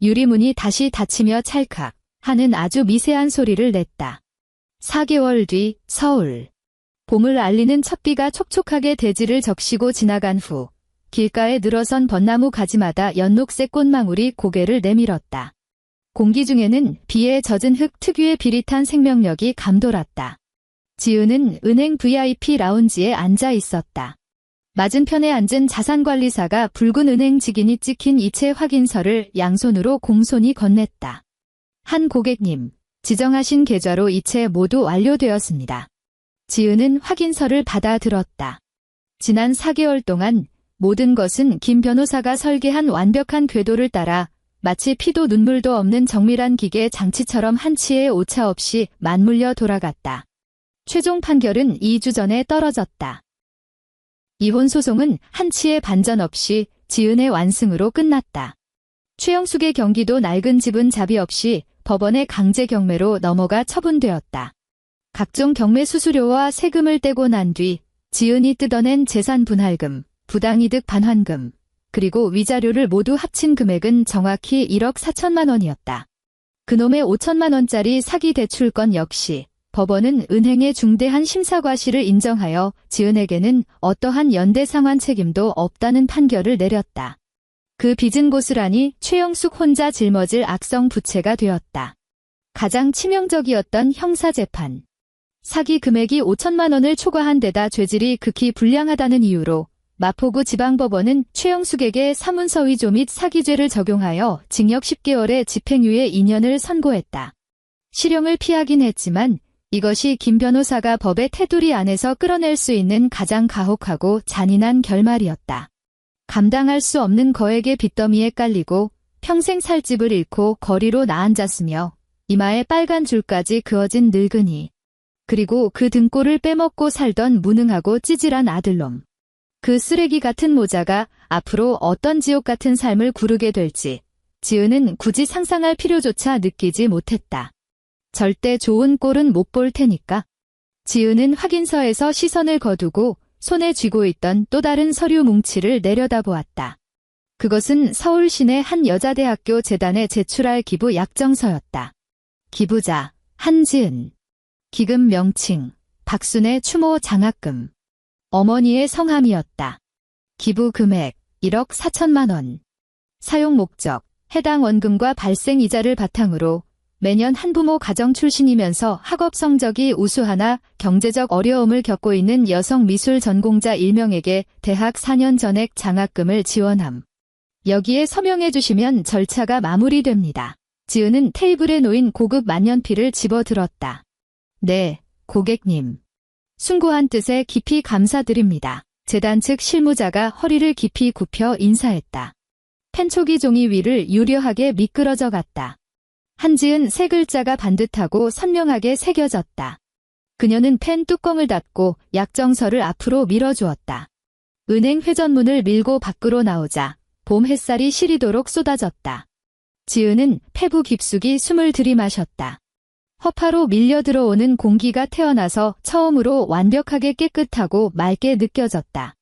유리문이 다시 닫히며 찰칵 하는 아주 미세한 소리를 냈다. 4개월 뒤 서울. 봄을 알리는 첫비가 촉촉하게 대지를 적시고 지나간 후 길가에 늘어선 벚나무 가지마다 연녹색 꽃망울이 고개를 내밀었다. 공기 중에는 비에 젖은 흙 특유의 비릿한 생명력이 감돌았다. 지은은 은행 VIP 라운지에 앉아 있었다. 맞은편에 앉은 자산관리사가 붉은 은행 직인이 찍힌 이체 확인서를 양손으로 공손히 건넸다. 한 고객님, 지정하신 계좌로 이체 모두 완료되었습니다. 지은은 확인서를 받아들었다. 지난 4개월 동안 모든 것은 김 변호사가 설계한 완벽한 궤도를 따라 마치 피도 눈물도 없는 정밀한 기계 장치처럼 한치의 오차 없이 맞물려 돌아갔다. 최종 판결은 2주 전에 떨어졌다. 이혼 소송은 한치의 반전 없이 지은의 완승으로 끝났다. 최영숙의 경기도 낡은 집은 자비 없이 법원의 강제 경매로 넘어가 처분되었다. 각종 경매 수수료와 세금을 떼고 난 뒤 지은이 뜯어낸 재산 분할금, 부당이득 반환금, 그리고 위자료를 모두 합친 금액은 정확히 1억 4천만 원이었다. 그놈의 5천만 원짜리 사기 대출건 역시 법원은 은행의 중대한 심사과실을 인정하여 지은에게는 어떠한 연대상환 책임도 없다는 판결을 내렸다. 그 빚은 고스란히 최영숙 혼자 짊어질 악성 부채가 되었다. 가장 치명적이었던 형사재판. 사기 금액이 5천만 원을 초과한 데다 죄질이 극히 불량하다는 이유로 마포구 지방법원은 최영숙에게 사문서위조 및 사기죄를 적용하여 징역 10개월에 집행유예 2년을 선고했다. 실형을 피하긴 했지만 이것이 김 변호사가 법의 테두리 안에서 끌어낼 수 있는 가장 가혹하고 잔인한 결말이었다. 감당할 수 없는 거액의 빚더미에 깔리고 평생 살 집을 잃고 거리로 나앉았으며 이마에 빨간 줄까지 그어진 늙은이. 그리고 그 등골을 빼먹고 살던 무능하고 찌질한 아들놈. 그 쓰레기 같은 모자가 앞으로 어떤 지옥 같은 삶을 구르게 될지 지은은 굳이 상상할 필요조차 느끼지 못했다. 절대 좋은 꼴은 못 볼 테니까. 지은은 확인서에서 시선을 거두고 손에 쥐고 있던 또 다른 서류 뭉치를 내려다보았다. 그것은 서울 시내 한 여자대학교 재단에 제출할 기부 약정서였다. 기부자 한지은. 기금 명칭 박순의 추모 장학금. 어머니의 성함이었다. 기부 금액 1억 4천만 원. 사용 목적 해당 원금과 발생 이자를 바탕으로 매년 한부모 가정 출신이면서 학업 성적이 우수하나 경제적 어려움을 겪고 있는 여성 미술 전공자 1명에게 대학 4년 전액 장학금을 지원함. 여기에 서명해 주시면 절차가 마무리됩니다. 지은은 테이블에 놓인 고급 만년필을 집어들었다. 네, 고객님. 숭고한 뜻에 깊이 감사드립니다. 재단 측 실무자가 허리를 깊이 굽혀 인사했다. 펜촉이 종이 위를 유려하게 미끄러져 갔다. 한지은 세 글자가 반듯하고 선명하게 새겨졌다. 그녀는 펜 뚜껑을 닫고 약정서를 앞으로 밀어주었다. 은행 회전문을 밀고 밖으로 나오자 봄 햇살이 시리도록 쏟아졌다. 지은은 폐부 깊숙이 숨을 들이마셨다. 허파로 밀려 들어오는 공기가 태어나서 처음으로 완벽하게 깨끗하고 맑게 느껴졌다.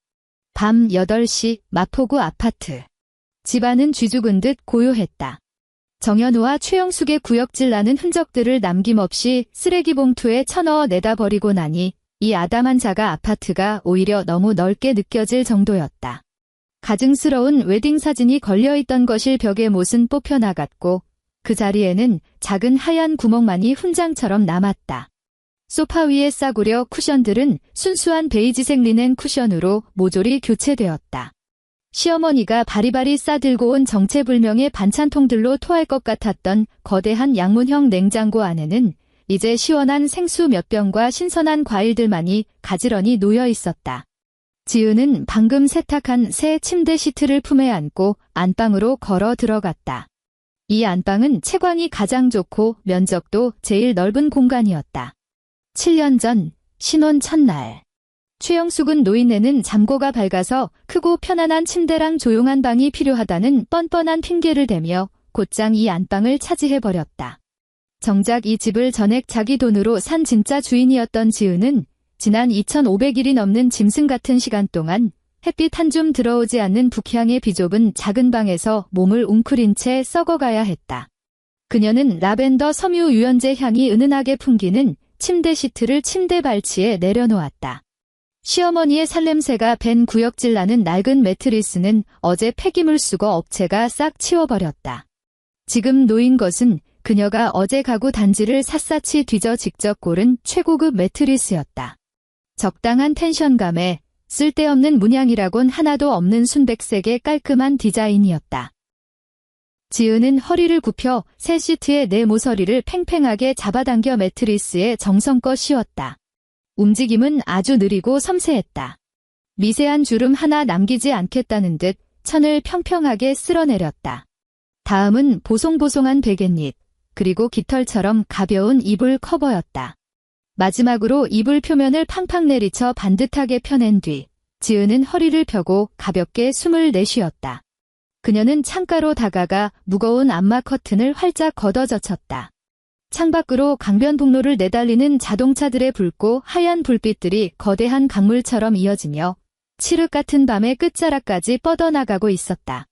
밤 8시 마포구 아파트. 집안은 쥐죽은 듯 고요했다. 정현우와 최영숙의 구역질 나는 흔적들을 남김없이 쓰레기 봉투에 쳐넣어 내다 버리고 나니 이 아담한 자가 아파트가 오히려 너무 넓게 느껴질 정도였다. 가증스러운 웨딩 사진이 걸려있던 거실 벽에 못은 뽑혀나갔고 그 자리에는 작은 하얀 구멍만이 훈장처럼 남았다. 소파 위에 싸구려 쿠션들은 순수한 베이지색 리넨 쿠션으로 모조리 교체되었다. 시어머니가 바리바리 싸들고 온 정체불명의 반찬통들로 토할 것 같았던 거대한 양문형 냉장고 안에는 이제 시원한 생수 몇 병과 신선한 과일들만이 가지런히 놓여 있었다. 지은은 방금 세탁한 새 침대 시트를 품에 안고 안방으로 걸어 들어갔다. 이 안방은 채광이 가장 좋고 면적도 제일 넓은 공간이었다. 7년 전 신혼 첫날. 최영숙은 노인네는 잠고가 밝아서 크고 편안한 침대랑 조용한 방이 필요하다는 뻔뻔한 핑계를 대며 곧장 이 안방을 차지해버렸다. 정작 이 집을 전액 자기 돈으로 산 진짜 주인이었던 지은은 지난 2500일이 넘는 짐승 같은 시간 동안 햇빛 한 줌 들어오지 않는 북향의 비좁은 작은 방에서 몸을 웅크린 채 썩어가야 했다. 그녀는 라벤더 섬유 유연제 향이 은은하게 풍기는 침대 시트를 침대 발치에 내려놓았다. 시어머니의 살냄새가 밴 구역질 나는 낡은 매트리스는 어제 폐기물 수거 업체가 싹 치워버렸다. 지금 놓인 것은 그녀가 어제 가구 단지를 샅샅이 뒤져 직접 고른 최고급 매트리스였다. 적당한 텐션감에 쓸데없는 문양이라곤 하나도 없는 순백색의 깔끔한 디자인이었다. 지은은 허리를 굽혀 새 시트에 내 모서리를 팽팽하게 잡아당겨 매트리스에 정성껏 씌웠다. 움직임은 아주 느리고 섬세했다. 미세한 주름 하나 남기지 않겠다는 듯 천을 평평하게 쓸어내렸다. 다음은 보송보송한 베갯잎, 그리고 깃털처럼 가벼운 이불 커버였다. 마지막으로 이불 표면을 팡팡 내리쳐 반듯하게 펴낸 뒤 지은은 허리를 펴고 가볍게 숨을 내쉬었다. 그녀는 창가로 다가가 무거운 암막 커튼을 활짝 걷어젖혔다. 창밖으로 강변북로를 내달리는 자동차들의 붉고 하얀 불빛들이 거대한 강물처럼 이어지며 칠흑 같은 밤의 끝자락까지 뻗어나가고 있었다.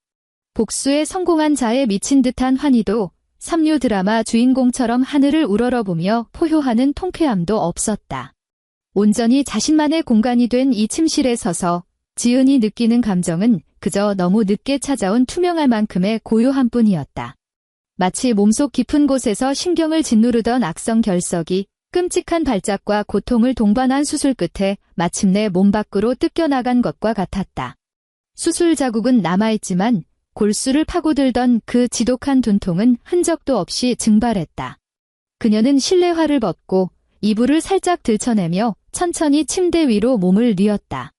복수에 성공한 자에 미친 듯한 환희도 삼류 드라마 주인공처럼 하늘을 우러러보며 포효하는 통쾌함도 없었다. 온전히 자신만의 공간이 된 이 침실에 서서 지은이 느끼는 감정은 그저 너무 늦게 찾아온 투명할 만큼의 고요함 뿐이었다. 마치 몸속 깊은 곳에서 신경을 짓누르던 악성 결석이 끔찍한 발작과 고통을 동반한 수술 끝에 마침내 몸 밖으로 뜯겨나간 것과 같았다. 수술 자국은 남아있지만 골수를 파고들던 그 지독한 분통은 흔적도 없이 증발했다. 그녀는 실내화를 벗고 이불을 살짝 들쳐내며 천천히 침대 위로 몸을 뉘었다.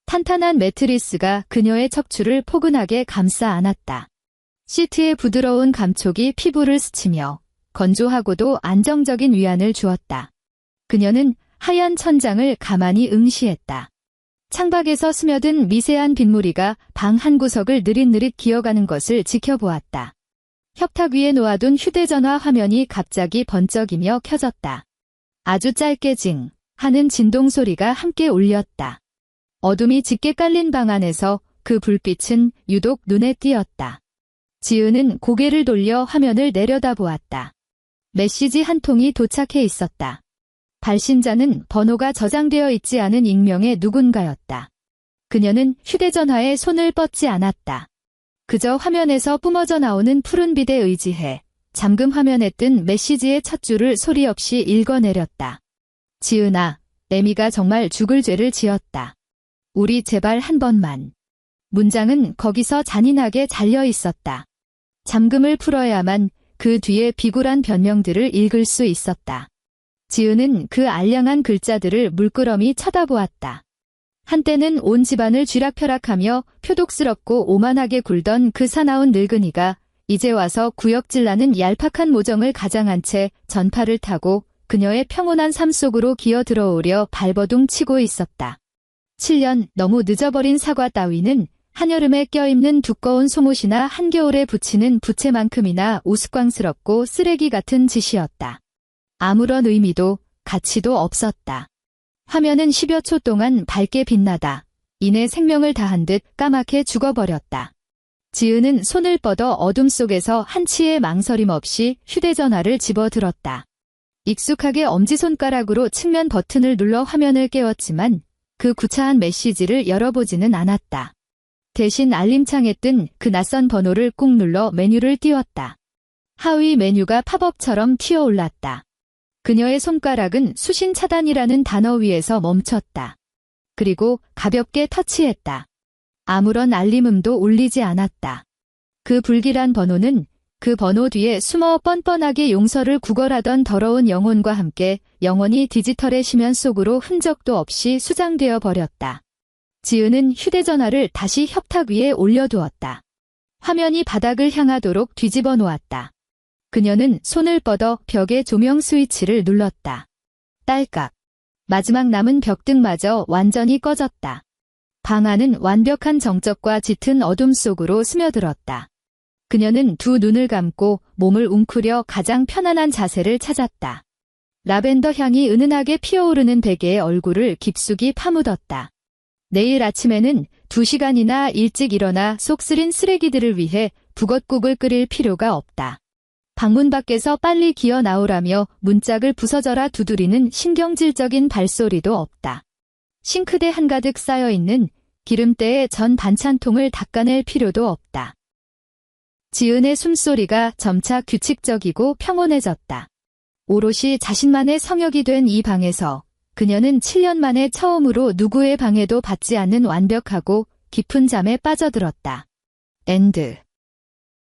탄탄한 매트리스가 그녀의 척추를 포근하게 감싸 안았다. 시트의 부드러운 감촉이 피부를 스치며 건조하고도 안정적인 위안을 주었다. 그녀는 하얀 천장을 가만히 응시했다. 창밖에서 스며든 미세한 빗무리가 방 한 구석을 느릿느릿 기어가는 것을 지켜보았다. 협탁 위에 놓아둔 휴대전화 화면이 갑자기 번쩍이며 켜졌다. 아주 짧게 징 하는 진동 소리가 함께 울렸다. 어둠이 짙게 깔린 방 안에서 그 불빛은 유독 눈에 띄었다. 지은은 고개를 돌려 화면을 내려다보았다. 메시지 한 통이 도착해 있었다. 발신자는 번호가 저장되어 있지 않은 익명의 누군가였다. 그녀는 휴대전화에 손을 뻗지 않았다. 그저 화면에서 뿜어져 나오는 푸른 빛에 의지해 잠금 화면에 뜬 메시지의 첫 줄을 소리 없이 읽어내렸다. 지은아, 애미가 정말 죽을 죄를 지었다. 우리 제발 한 번만. 문장은 거기서 잔인하게 잘려 있었다. 잠금을 풀어야만 그 뒤에 비굴한 변명들을 읽을 수 있었다. 지은은 그 알량한 글자들을 물끄러미 쳐다보았다. 한때는 온 집안을 쥐락펴락하며 표독스럽고 오만하게 굴던 그 사나운 늙은이가 이제 와서 구역질나는 얄팍한 모정을 가장한 채 전파를 타고 그녀의 평온한 삶 속으로 기어 들어오려 발버둥 치고 있었다. 7년 너무 늦어버린 사과 따위는 한여름에 껴입는 두꺼운 소못이나 한겨울에 붙이는 부채만큼이나 우스꽝스럽고 쓰레기 같은 짓이었다. 아무런 의미도 가치도 없었다. 화면은 10여 초 동안 밝게 빛나다 이내 생명을 다한 듯 까맣게 죽어버렸다. 지은은 손을 뻗어 어둠 속에서 한치의 망설임 없이 휴대전화를 집어들었다. 익숙하게 엄지손가락으로 측면 버튼을 눌러 화면을 깨웠지만 그 구차한 메시지를 열어보지는 않았다. 대신 알림창에 뜬 그 낯선 번호를 꾹 눌러 메뉴를 띄웠다. 하위 메뉴가 팝업처럼 튀어올랐다. 그녀의 손가락은 수신 차단이라는 단어 위에서 멈췄다. 그리고 가볍게 터치했다. 아무런 알림음도 울리지 않았다. 그 불길한 번호는 그 번호 뒤에 숨어 뻔뻔하게 용서를 구걸하던 더러운 영혼과 함께 영원히 디지털의 심연 속으로 흔적도 없이 수장되어 버렸다. 지은은 휴대전화를 다시 협탁 위에 올려두었다. 화면이 바닥을 향하도록 뒤집어 놓았다. 그녀는 손을 뻗어 벽의 조명 스위치를 눌렀다. 딸깍. 마지막 남은 벽등마저 완전히 꺼졌다. 방 안은 완벽한 정적과 짙은 어둠 속으로 스며들었다. 그녀는 두 눈을 감고 몸을 웅크려 가장 편안한 자세를 찾았다. 라벤더 향이 은은하게 피어오르는 베개에 얼굴을 깊숙이 파묻었다. 내일 아침에는 2시간이나 일찍 일어나 속 쓰린 쓰레기들을 위해 북엇국을 끓일 필요가 없다. 방문 밖에서 빨리 기어 나오라며 문짝을 부서져라 두드리는 신경질적인 발소리도 없다. 싱크대 한가득 쌓여있는 기름때에 전 반찬통을 닦아낼 필요도 없다. 지은의 숨소리가 점차 규칙적이고 평온해졌다. 오롯이 자신만의 성역이 된 이 방에서 그녀는 7년 만에 처음으로 누구의 방해도 받지 않는 완벽하고 깊은 잠에 빠져들었다. 엔드.